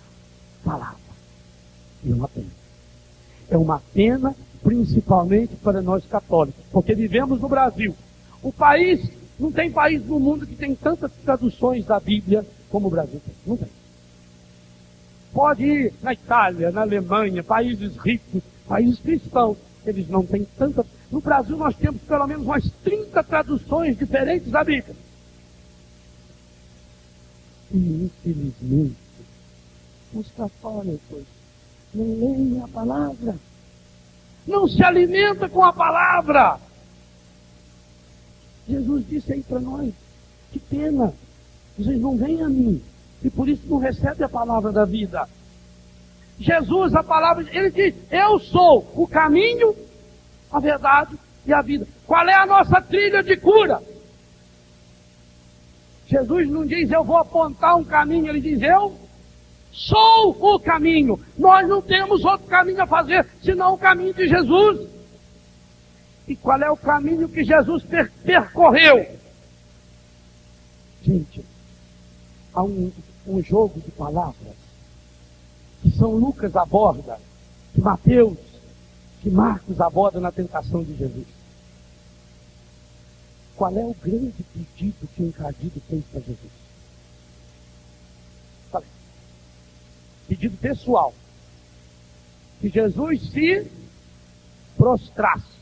[SPEAKER 1] palavra. E uma pena. É uma pena, principalmente para nós católicos, porque vivemos no Brasil. O país, não tem país no mundo que tem tantas traduções da Bíblia como o Brasil tem. Não tem. Pode ir na Itália, na Alemanha, países ricos, países cristãos, eles não têm tanta... No Brasil nós temos pelo menos umas 30 traduções diferentes da Bíblia. E infelizmente, os católicos não leem a palavra, não se alimenta com a palavra. Jesus disse aí para nós: que pena, vocês não vêm a mim, e por isso não recebem a palavra da vida. Jesus, a palavra, ele diz: eu sou o caminho, a verdade e a vida. Qual é a nossa trilha de cura? Jesus não diz: eu vou apontar um caminho, ele diz: eu sou o caminho. Nós não temos outro caminho a fazer, senão o caminho de Jesus. E qual é o caminho que Jesus percorreu? Gente, há um jogo de palavras que São Lucas aborda, que Mateus, que Marcos aborda na tentação de Jesus. Qual é o grande pedido que o encardido fez para Jesus? Pedido pessoal. Que Jesus se prostrasse.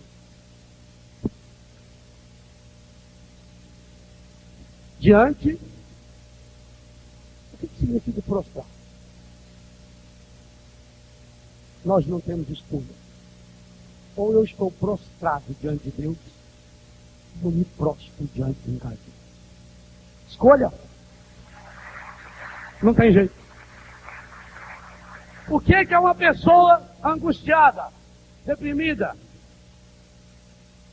[SPEAKER 1] Diante, o que significa prostrar? Nós não temos escolha. Ou eu estou prostrado diante de Deus, ou me prostro diante do encardido. Escolha. Não tem jeito. O que é uma pessoa angustiada, deprimida?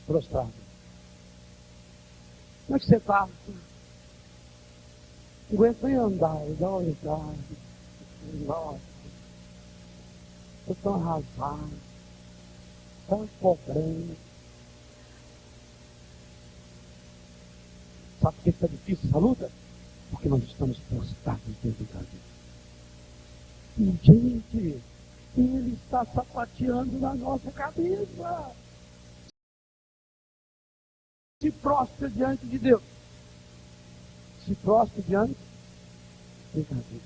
[SPEAKER 1] Prostrada. Como é que você está? Não aguento nem andar, dá uma olhada. Nossa, estou tão arrasado, tão pobreza. Sabe por que está difícil essa luta? Porque nós estamos prostrados dentro da vida. E, gente, ele está sapateando na nossa cabeça. Se prostra diante de Deus. Se prostra diante de Deus.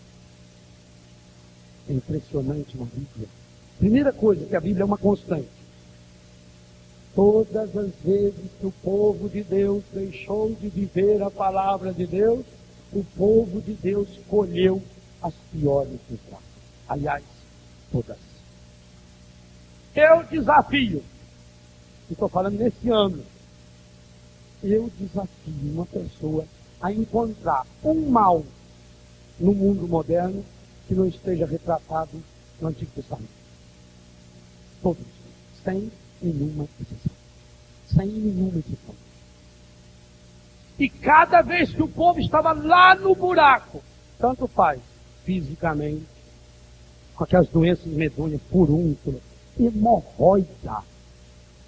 [SPEAKER 1] É impressionante na Bíblia. Primeira coisa, que a Bíblia é uma constante. Todas as vezes que o povo de Deus deixou de viver a palavra de Deus, o povo de Deus colheu as piores desgraças. Aliás, todas. Eu desafio, estou falando nesse ano, eu desafio uma pessoa a encontrar um mal no mundo moderno que não esteja retratado no Antigo Testamento. Todos, sem nenhuma exceção. Sem nenhuma exceção. E cada vez que o povo estava lá no buraco, tanto faz, fisicamente, com aquelas doenças medonhas, furúnculo, hemorroida.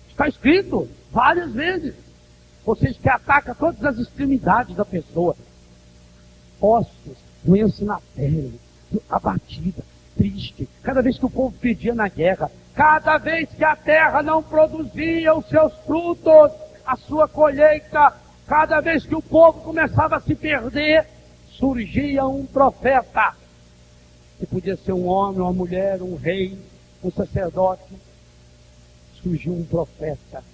[SPEAKER 1] Está escrito várias vezes. Vocês que atacam todas as extremidades da pessoa. Ossos, doença na pele, abatida, triste. Cada vez que o povo pedia na guerra, cada vez que a terra não produzia os seus frutos, a sua colheita, cada vez que o povo começava a se perder, surgia um profeta. Que podia ser um homem, uma mulher, um rei, um sacerdote. Surgiu um profeta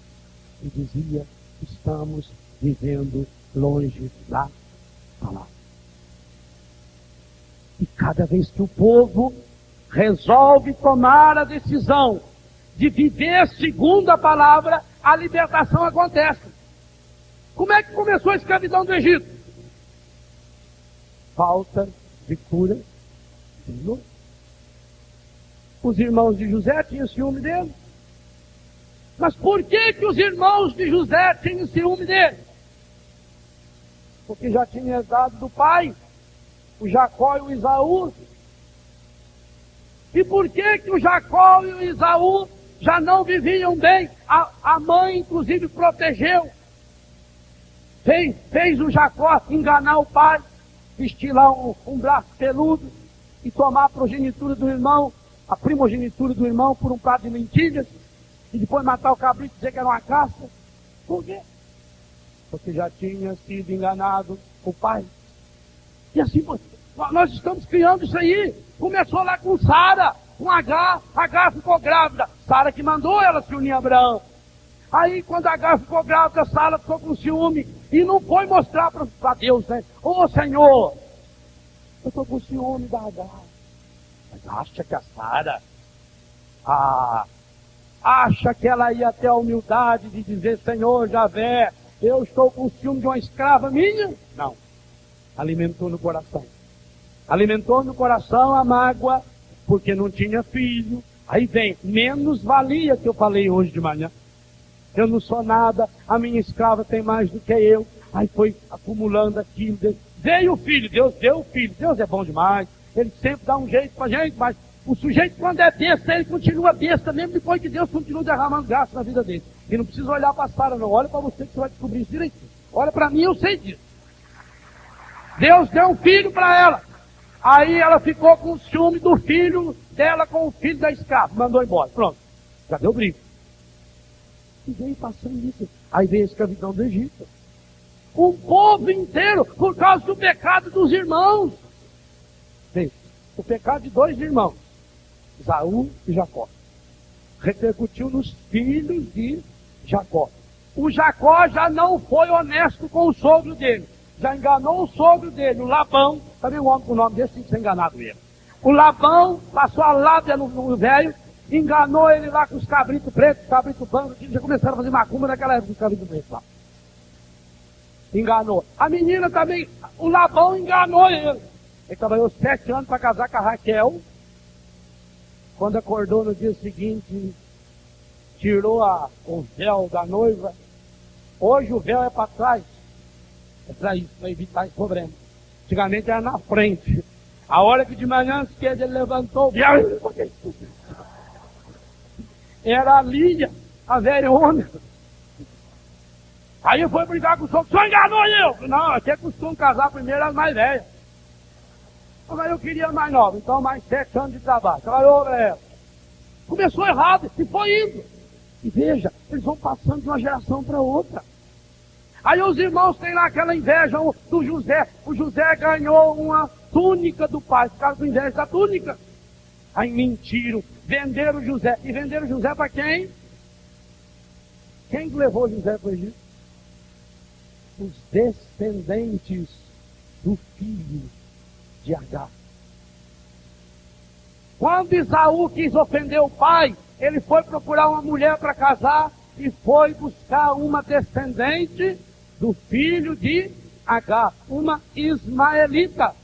[SPEAKER 1] e dizia: estamos vivendo longe da palavra. E cada vez que o povo resolve tomar a decisão de viver segundo a palavra, a libertação acontece. Como é que começou a escravidão do Egito? Falta de cura de Deus. Os irmãos de José tinham ciúme dele. Mas por que os irmãos de José tinham ciúme dele? Porque já tinha herdado do pai, o Jacó e o Esaú. E por que o Jacó e o Esaú já não viviam bem? A mãe, inclusive, protegeu. Fez o Jacó enganar o pai, vestir lá um braço peludo e tomar a progenitura do irmão, a primogenitura do irmão por um prato de lentilhas, e depois matar o cabrito e dizer que era uma caça. Por quê? Porque já tinha sido enganado o pai. E assim, nós estamos criando isso aí. Começou lá com Sara, com Agar ficou grávida. Sara que mandou ela se unir a Abraão. Aí quando Agar ficou grávida, Sara ficou com ciúme e não foi mostrar para Deus, né? Ô Senhor, eu estou com ciúme da Agar. Mas acha que a Sara, acha que ela ia ter a humildade de dizer, Senhor Javé, eu estou com ciúme de uma escrava minha? Não. Alimentou no coração. Alimentou no coração a mágoa, porque não tinha filho. Aí vem, menos valia que eu falei hoje de manhã. Eu não sou nada, a minha escrava tem mais do que eu. Aí foi acumulando aquilo. Veio o filho, Deus deu o filho. Deus é bom demais. Ele sempre dá um jeito pra gente, mas o sujeito quando é besta, ele continua besta, mesmo depois que Deus continua derramando graça na vida dele. E não precisa olhar para Sara não, olha para você que você vai descobrir isso direitinho. Olha para mim, eu sei disso. Deus deu um filho para ela. Aí ela ficou com o ciúme do filho dela com o filho da escrava. Mandou embora. Pronto. Já deu briga. E veio passando isso. Aí veio a escravidão do Egito. Um povo inteiro, por causa do pecado dos irmãos. Veja, o pecado de dois irmãos, Esaú e Jacó, repercutiu nos filhos de Jacó. O Jacó já não foi honesto com o sogro dele. Já enganou o sogro dele, o Labão. Também um homem com o nome desse tem que ser enganado mesmo. O Labão passou a lábia no velho, enganou ele lá com os cabritos pretos, cabritos brancos, que já começaram a fazer macumba naquela época, os cabritos pretos lá. Enganou. A menina também, o Labão enganou ele. Ele trabalhou 7 anos para casar com a Raquel. Quando acordou no dia seguinte, tirou o véu da noiva. Hoje o véu é para trás. É para isso, para evitar esse problema. Antigamente era na frente. A hora que de manhã cedo ele levantou o véu, era a Lídia, a velhona. Aí foi brigar com o sogro, o senhor enganou eu! Não, até costumo casar primeiro as mais velhas. Mas eu queria mais nova, então mais 7 anos de trabalho. Trabalhou, galera. Começou errado e foi indo. E veja, eles vão passando de uma geração para outra. Aí os irmãos têm lá aquela inveja do José. O José ganhou uma túnica do pai, ficaram com inveja da túnica. Aí mentiram, venderam o José. E venderam o José para quem? Quem levou José para o Egito? Os descendentes do filho de Agar. Quando Esaú quis ofender o pai, ele foi procurar uma mulher para casar e foi buscar uma descendente do filho de Agar, uma ismaelita.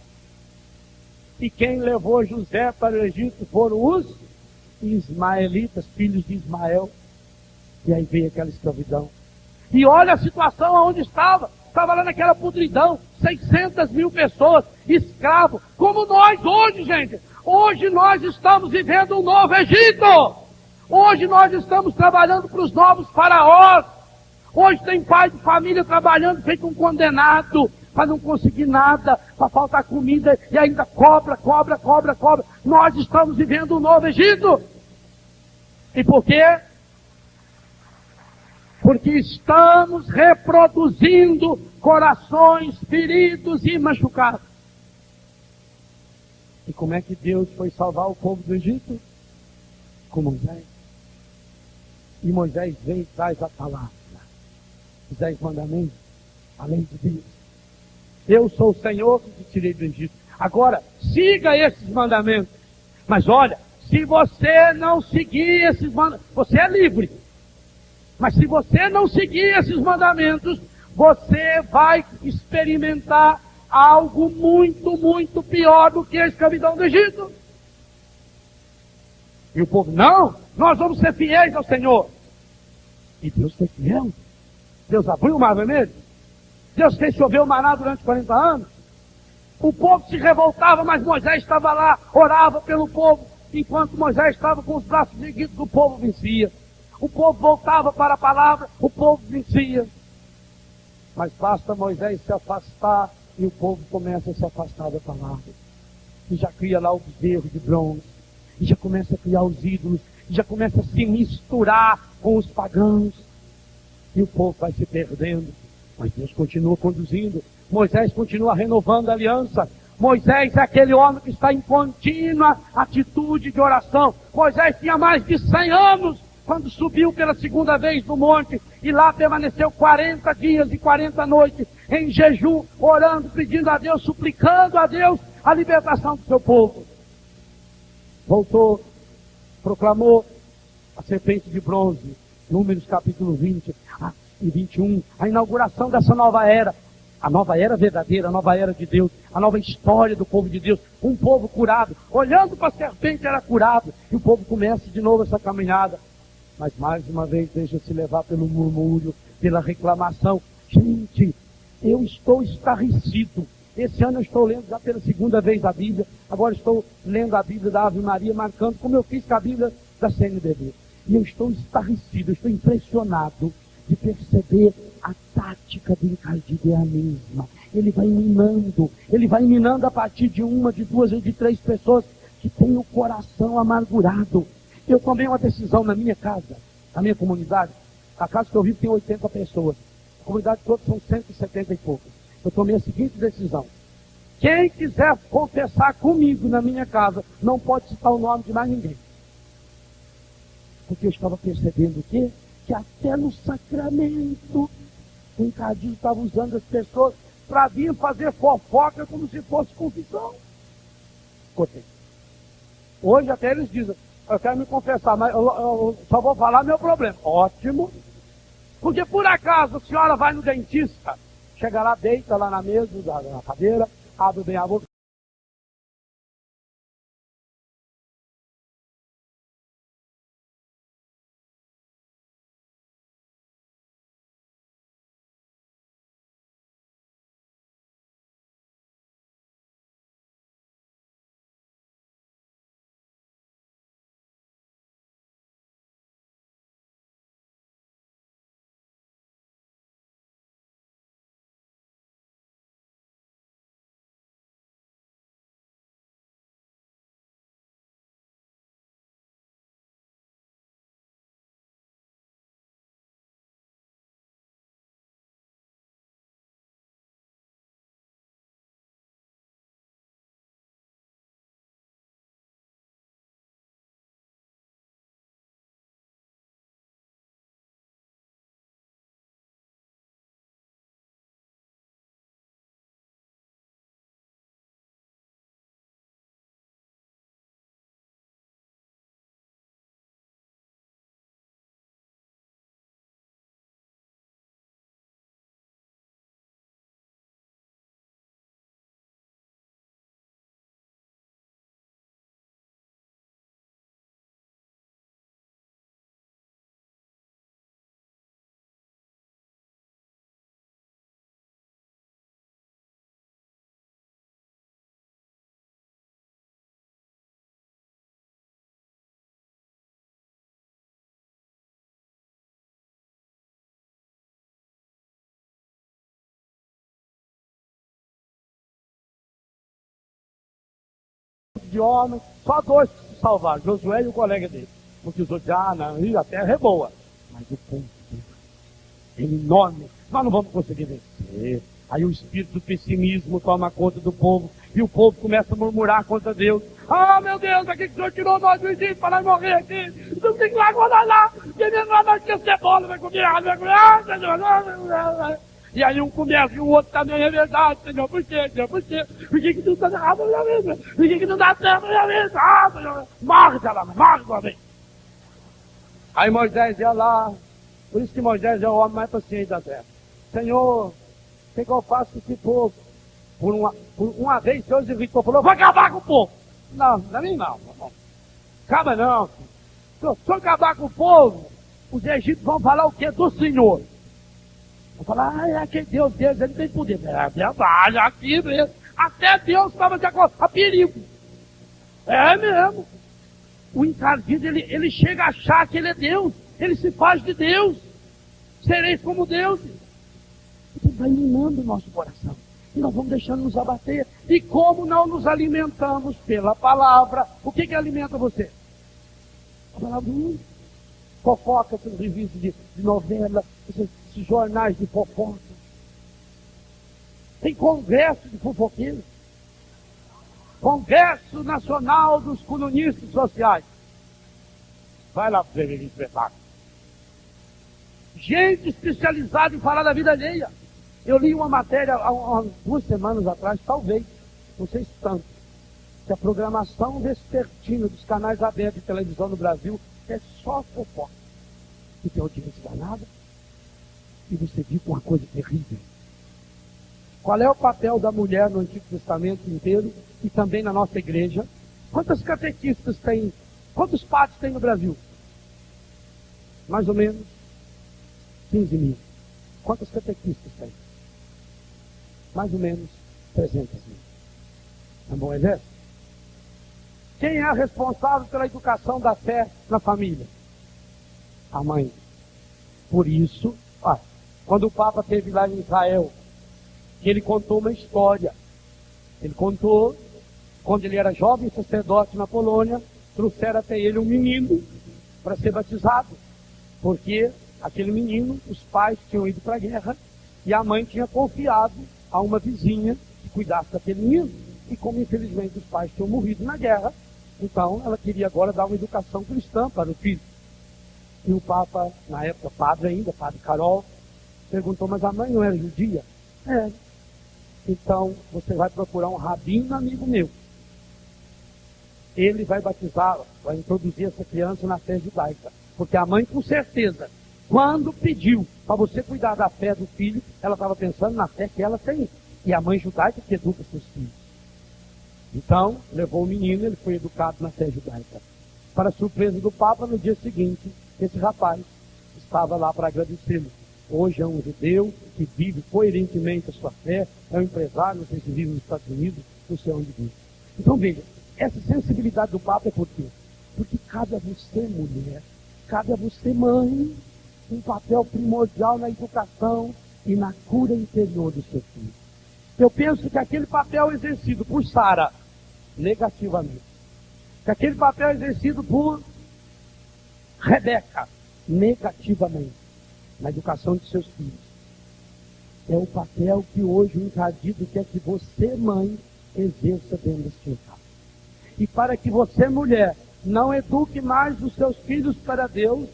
[SPEAKER 1] E quem levou José para o Egito foram os ismaelitas, filhos de Ismael. E aí veio aquela escravidão. E olha a situação onde estava. Estava lá naquela podridão, 600 mil pessoas, escravos, como nós hoje, gente. Hoje nós estamos vivendo um novo Egito. Hoje nós estamos trabalhando para os novos faraós. Hoje tem pai de família trabalhando feito um condenado, para não conseguir nada, para faltar comida, e ainda cobra. Nós estamos vivendo um novo Egito. E por quê? Porque estamos reproduzindo corações feridos e machucados. E como é que Deus foi salvar o povo do Egito? Com Moisés. E Moisés vem e traz a palavra. Os 10 mandamentos, a lei de Deus. Eu sou o Senhor que te tirei do Egito. Agora, siga esses mandamentos. Mas olha, se você não seguir esses mandamentos, você é livre. Mas se você não seguir esses mandamentos, você vai experimentar algo muito, muito pior do que a escravidão do Egito. E o povo, não, nós vamos ser fiéis ao Senhor. E Deus foi fiel. Deus abriu o mar vermelho. Deus fez chover o maná durante 40 anos. O povo se revoltava, mas Moisés estava lá, orava pelo povo. Enquanto Moisés estava com os braços erguidos, o povo vencia. O povo voltava para a palavra, o povo vencia. Mas basta Moisés se afastar e o povo começa a se afastar da palavra. E já cria lá o bezerro de bronze. E já começa a criar os ídolos. E já começa a se misturar com os pagãos. E o povo vai se perdendo. Mas Deus continua conduzindo. Moisés continua renovando a aliança. Moisés é aquele homem que está em contínua atitude de oração. Moisés tinha mais de 100 anos quando subiu pela segunda vez no monte. E lá permaneceu 40 dias e 40 noites em jejum, orando, pedindo a Deus, suplicando a Deus a libertação do seu povo. Voltou, proclamou a serpente de bronze, Números capítulo 20 e 21, a inauguração dessa nova era, a nova era verdadeira, a nova era de Deus, a nova história do povo de Deus, um povo curado, olhando para a serpente era curado, e o povo começa de novo essa caminhada, mas mais uma vez deixa-se levar pelo murmúrio, pela reclamação. Gente, eu estou estarrecido. Esse ano eu estou lendo já pela segunda vez a Bíblia, agora estou lendo a Bíblia da Ave Maria, marcando como eu fiz com a Bíblia da CNBB. E eu estou estarrecido, eu estou impressionado de perceber a tática do encardido é a mesma. Ele vai minando a partir de uma, de duas ou de três pessoas que têm o coração amargurado. Eu tomei uma decisão na minha casa, na minha comunidade. A casa que eu vivo tem 80 pessoas. A comunidade toda são 170 e poucos. Eu tomei a seguinte decisão. Quem quiser confessar comigo na minha casa, não pode citar o nome de mais ninguém. Porque eu estava percebendo o quê? Que até no sacramento, o encardido estava usando as pessoas para vir fazer fofoca como se fosse confissão. Cortei. Hoje até eles dizem, eu quero me confessar, mas eu só vou falar meu problema. Ótimo. Porque por acaso a senhora vai no dentista, chega lá, deita lá na mesa, na cadeira, abre bem a boca. De homens, só dois que se salvaram, Josué e o colega dele. Porque os outros, a terra é boa. Mas o povo é enorme, nós não vamos conseguir vencer. Aí o espírito do pessimismo toma conta do povo, e o povo começa a murmurar contra Deus. Meu Deus, aqui que o Senhor tirou nós do Egito para nós morrer aqui. Não tem que lá, agora lá. Quem mesmo lá nós quer cebola, vai comer, vai comer. E aí um começa e o outro também é verdade, Senhor. Por quê, Senhor? Por quê? Por que tudo está errado na minha vida? Por que não dá certo na minha vida? Ah, Senhor, morre, Senhor, morre de uma vez. Aí Moisés ia lá, por isso que Moisés é o homem mais paciente da terra. Senhor, o que eu faço com esse povo? Por uma vez, Deus irritou, falou, vou acabar com o povo. Não, não é nem não. Acaba não. Se eu acabar com o povo, os egípcios vão falar o quê? Do Senhor. Vão falar, é aquele Deus deles, ele tem poder. É verdade, aqui mesmo. Até Deus estava de acordo. A perigo. É mesmo. O encardido, ele chega a achar que ele é Deus. Ele se faz de Deus. Sereis como Deus. Ele vai minando o nosso coração. E nós vamos deixando nos abater. E como não nos alimentamos pela palavra, o que alimenta você? A palavra do mundo. Fofoca, essas revistas de novela, esses jornais de fofoca. Tem congresso de fofoqueiros. Congresso Nacional dos Colunistas Sociais. Vai lá para você ver esse espetáculo. Gente especializada em falar da vida alheia. Eu li uma matéria há 2 semanas atrás, talvez, não sei se tanto, que a programação vespertina dos canais abertos de televisão no Brasil é só fofoca. E tem audiência danada. E você diz uma coisa terrível. Qual é o papel da mulher no Antigo Testamento inteiro e também na nossa igreja? Quantas catequistas tem? Quantos padres tem no Brasil? Mais ou menos 15 mil. Quantas catequistas tem? Mais ou menos 300 mil. É bom exército? Quem é responsável pela educação da fé na família? A mãe. Por isso, quando o Papa esteve lá em Israel, ele contou uma história. Ele contou, quando ele era jovem sacerdote na Polônia, trouxeram até ele um menino para ser batizado. Porque aquele menino, os pais tinham ido para a guerra e a mãe tinha confiado a uma vizinha que cuidasse daquele menino. E como infelizmente os pais tinham morrido na guerra, então ela queria agora dar uma educação cristã para o filho. E o Papa, na época padre ainda, Padre Carol, perguntou, mas a mãe não era judia? É. Então você vai procurar um rabino amigo meu. Ele vai batizá-la, vai introduzir essa criança na fé judaica. Porque a mãe, com certeza, quando pediu para você cuidar da fé do filho, ela estava pensando na fé que ela tem. E a mãe judaica que educa seus filhos. Então, levou o menino, ele foi educado na fé judaica. Para surpresa do Papa, no dia seguinte, esse rapaz estava lá para agradecê-lo. Hoje é um judeu que vive coerentemente a sua fé, é um empresário, não sei se vive nos Estados Unidos, não sei onde vive. Então veja, essa sensibilidade do Papa é por quê? Porque cabe a você, mulher, cabe a você, mãe, um papel primordial na educação e na cura interior do seu filho. Eu penso que aquele papel exercido por Sara, negativamente, que aquele papel exercido por Rebeca, negativamente, na educação de seus filhos, é o papel que hoje o encardido quer que você, mãe, exerça dentro deste lugar. E para que você, mulher, não eduque mais os seus filhos para Deus,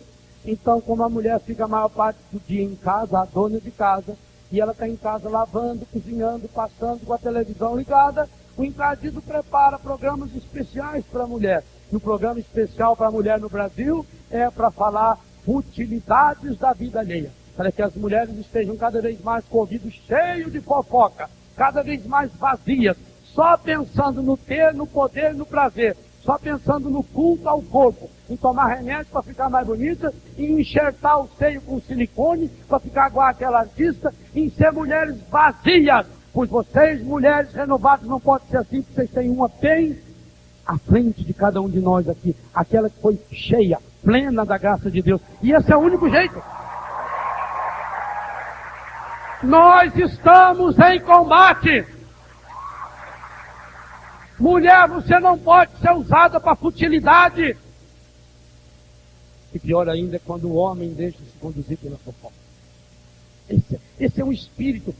[SPEAKER 1] então, como a mulher fica a maior parte do dia em casa, a dona de casa, e ela está em casa lavando, cozinhando, passando com a televisão ligada, o encardido prepara programas especiais para a mulher. E o programa especial para a mulher no Brasil é para falar futilidades da vida alheia. Para que as mulheres estejam cada vez mais com o ouvido cheio de fofoca, cada vez mais vazias, só pensando no ter, no poder, no prazer, só pensando no culto ao corpo, em tomar remédio para ficar mais bonita, em enxertar o seio com silicone para ficar igual aquela artista, em ser mulheres vazias. Pois vocês, mulheres renovadas, não pode ser assim, porque vocês têm uma bem à frente de cada um de nós aqui, aquela que foi cheia, plena da graça de Deus. E esse é o único jeito. Nós estamos em combate. Mulher, você não pode ser usada para futilidade. E pior ainda é quando o homem deixa se conduzir pela fofoca. Esse é um espírito.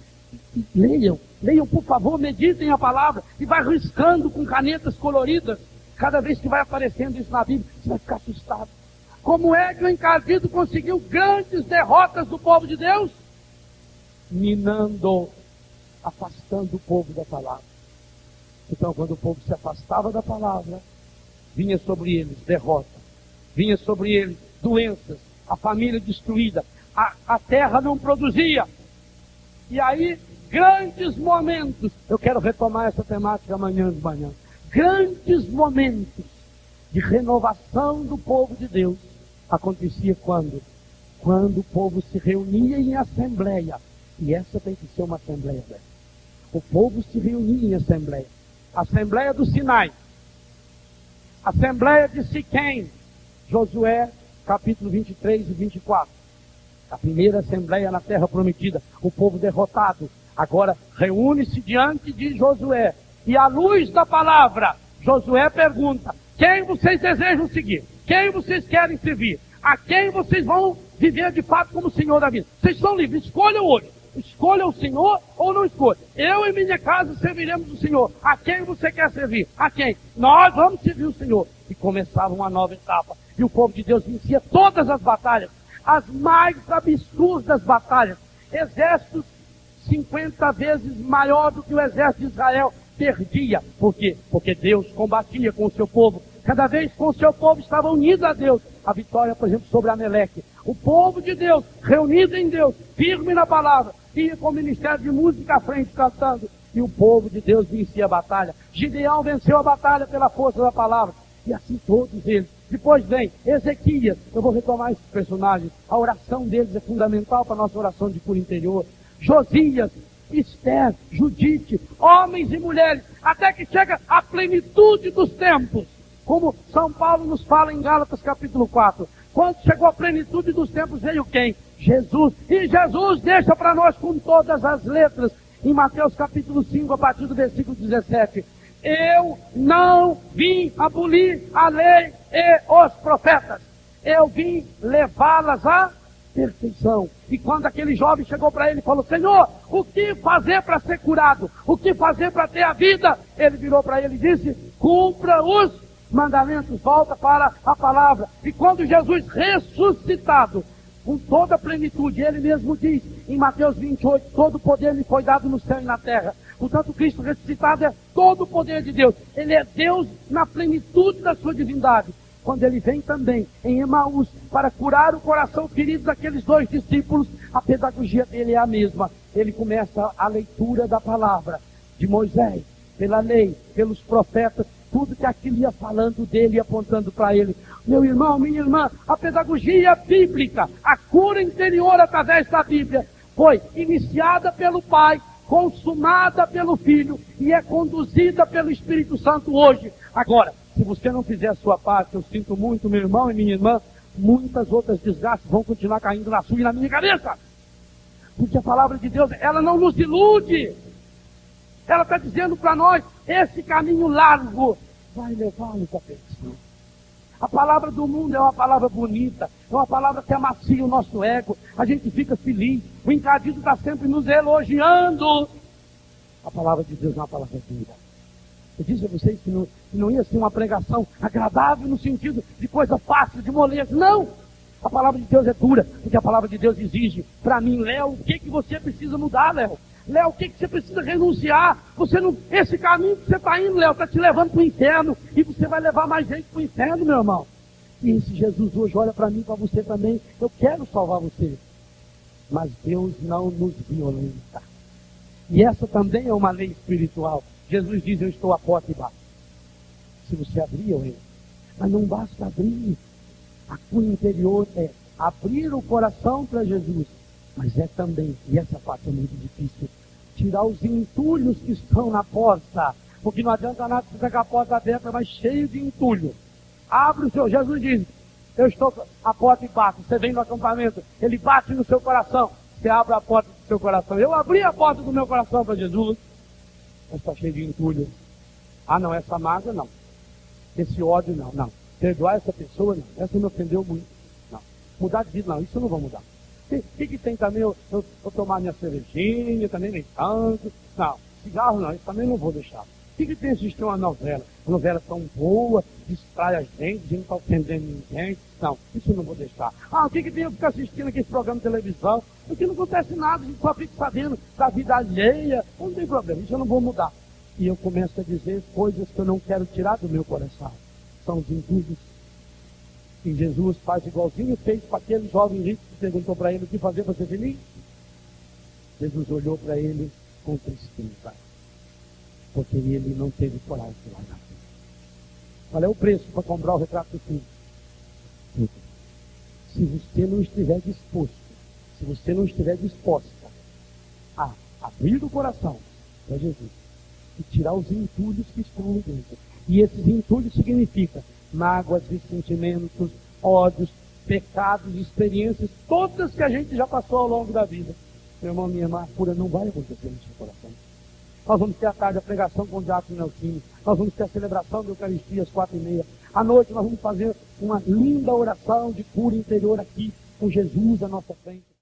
[SPEAKER 1] Leiam por favor, meditem a palavra e vai riscando com canetas coloridas. Cada vez que vai aparecendo isso na Bíblia, você vai ficar assustado. Como é que o encardido conseguiu grandes derrotas do povo de Deus? minando, afastando o povo da palavra. Então, quando o povo se afastava da palavra, vinha sobre eles derrota, vinha sobre eles doenças, a família destruída, a terra não produzia. E aí, grandes momentos, eu quero retomar essa temática amanhã de manhã, grandes momentos de renovação do povo de Deus, acontecia quando o povo se reunia em assembleia, e essa tem que ser uma assembleia dessa. O povo se reunia em assembleia, assembleia do Sinai, assembleia de Siquém, Josué, capítulo 23 e 24. A primeira assembleia na terra prometida, o povo derrotado, agora reúne-se diante de Josué, e à luz da palavra, Josué pergunta: quem vocês desejam seguir? Quem vocês querem servir? A quem vocês vão viver de fato como Senhor da vida? Vocês são livres, escolham hoje. Escolha o Senhor ou não escolha. Eu e minha casa serviremos o Senhor. A quem você quer servir? A quem? Nós vamos servir o Senhor. E começava uma nova etapa. E o povo de Deus vencia todas as batalhas. As mais absurdas batalhas. Exércitos 50 vezes maior do que o exército de Israel perdia. Por quê? Porque Deus combatia com o seu povo. Cada vez com o seu povo estava unido a Deus. A vitória, por exemplo, sobre Ameleque. O povo de Deus, reunido em Deus, firme na palavra, ia com o ministério de música à frente cantando. E o povo de Deus vencia a batalha. Gideão venceu a batalha pela força da palavra. E assim todos eles. Depois vem Ezequias. Eu vou retomar esses personagens. A oração deles é fundamental para a nossa oração de cura interior. Josias, Esther, Judite, homens e mulheres, até que chega a plenitude dos tempos. Como São Paulo nos fala em Gálatas capítulo 4. Quando chegou a plenitude dos tempos, veio quem? Jesus. E Jesus deixa para nós com todas as letras, em Mateus capítulo 5, a partir do versículo 17. Eu não vim abolir a lei e os profetas. Eu vim levá-las à perfeição. E quando aquele jovem chegou para ele e falou: Senhor, o que fazer para ser curado? O que fazer para ter a vida? Ele virou para ele e disse: cumpra os mandamentos, volta para a palavra. E quando Jesus ressuscitado, com toda a plenitude, ele mesmo diz em Mateus 28, todo o poder me foi dado no céu e na terra. Portanto, Cristo ressuscitado é todo o poder de Deus. Ele é Deus na plenitude da sua divindade. Quando ele vem também em Emaús para curar o coração ferido daqueles dois discípulos, a pedagogia dele é a mesma. Ele começa a leitura da palavra de Moisés, pela lei, pelos profetas, tudo que aquilo ia falando dele e apontando para ele. Meu irmão, minha irmã, a pedagogia bíblica, a cura interior através da Bíblia, foi iniciada pelo Pai, consumada pelo Filho e é conduzida pelo Espírito Santo hoje. Agora, se você não fizer a sua parte, eu sinto muito, meu irmão e minha irmã, muitas outras desgastes vão continuar caindo na sua e na minha cabeça. Porque a palavra de Deus, ela não nos ilude. Ela está dizendo para nós, esse caminho largo vai levá-los à perdição. A palavra do mundo é uma palavra bonita, é uma palavra que amacia o nosso ego, a gente fica feliz, o encadido está sempre nos elogiando. A palavra de Deus é uma palavra dura. Eu disse a vocês que não ia ser uma pregação agradável no sentido de coisa fácil, de moleza. Não! A palavra de Deus é dura, porque a palavra de Deus exige para mim, Léo, o que você precisa mudar, Léo? Léo, o que você precisa renunciar? Esse caminho que você está indo, Léo, está te levando para o inferno. E você vai levar mais gente para o inferno, meu irmão. E esse Jesus hoje olha para mim, para você também. Eu quero salvar você. Mas Deus não nos violenta. E essa também é uma lei espiritual. Jesus diz: eu estou à porta e bato. Se você abrir, eu entro. Mas não basta abrir. A cura interior é abrir o coração para Jesus. Mas é também, e essa parte é muito difícil, tirar os entulhos que estão na porta. Porque não adianta nada você pegar a porta aberta, mas cheio de entulho. Abre o seu, Jesus diz: eu estou à porta e bato. Você vem no acampamento, ele bate no seu coração. Você abre a porta do seu coração. Eu abri a porta do meu coração para Jesus, mas está cheio de entulho. Ah, não, essa mágoa não. Esse ódio não. Perdoar essa pessoa não. Essa me ofendeu muito. Não. Mudar de vida não, isso eu não vou mudar. O que tem também eu tomar minha cervejinha, também nem tanto. Não, cigarro não, isso também não vou deixar. O que tem assistir uma novela? Uma novela tão boa, distrai a gente não está ofendendo ninguém. Não, isso eu não vou deixar. O que tem eu ficar assistindo aqui esse programa de televisão? Aqui não acontece nada, a gente só fica sabendo da vida alheia. Não tem problema, isso eu não vou mudar. E eu começo a dizer coisas que eu não quero tirar do meu coração. São os entulhos. E Jesus faz igualzinho fez para aquele jovem rico que perguntou para ele o que fazer para ser feliz. Jesus olhou para ele com tristeza, porque ele não teve coragem de largar tudo. Qual é o preço para comprar o retrato do filho? Tudo. Se você não estiver disposto, se você não estiver disposta a abrir o coração para Jesus e tirar os entulhos que estão ali dentro. E esses entulhos significam mágoas, ressentimentos, ódios, pecados, experiências, todas que a gente já passou ao longo da vida. Meu irmão, minha irmã, a cura não vai acontecer no seu coração. Nós vamos ter à tarde a pregação com o diácono Nelsinho. Nós vamos ter a celebração da Eucaristia às 4h30. À noite nós vamos fazer uma linda oração de cura interior aqui, com Jesus à nossa frente.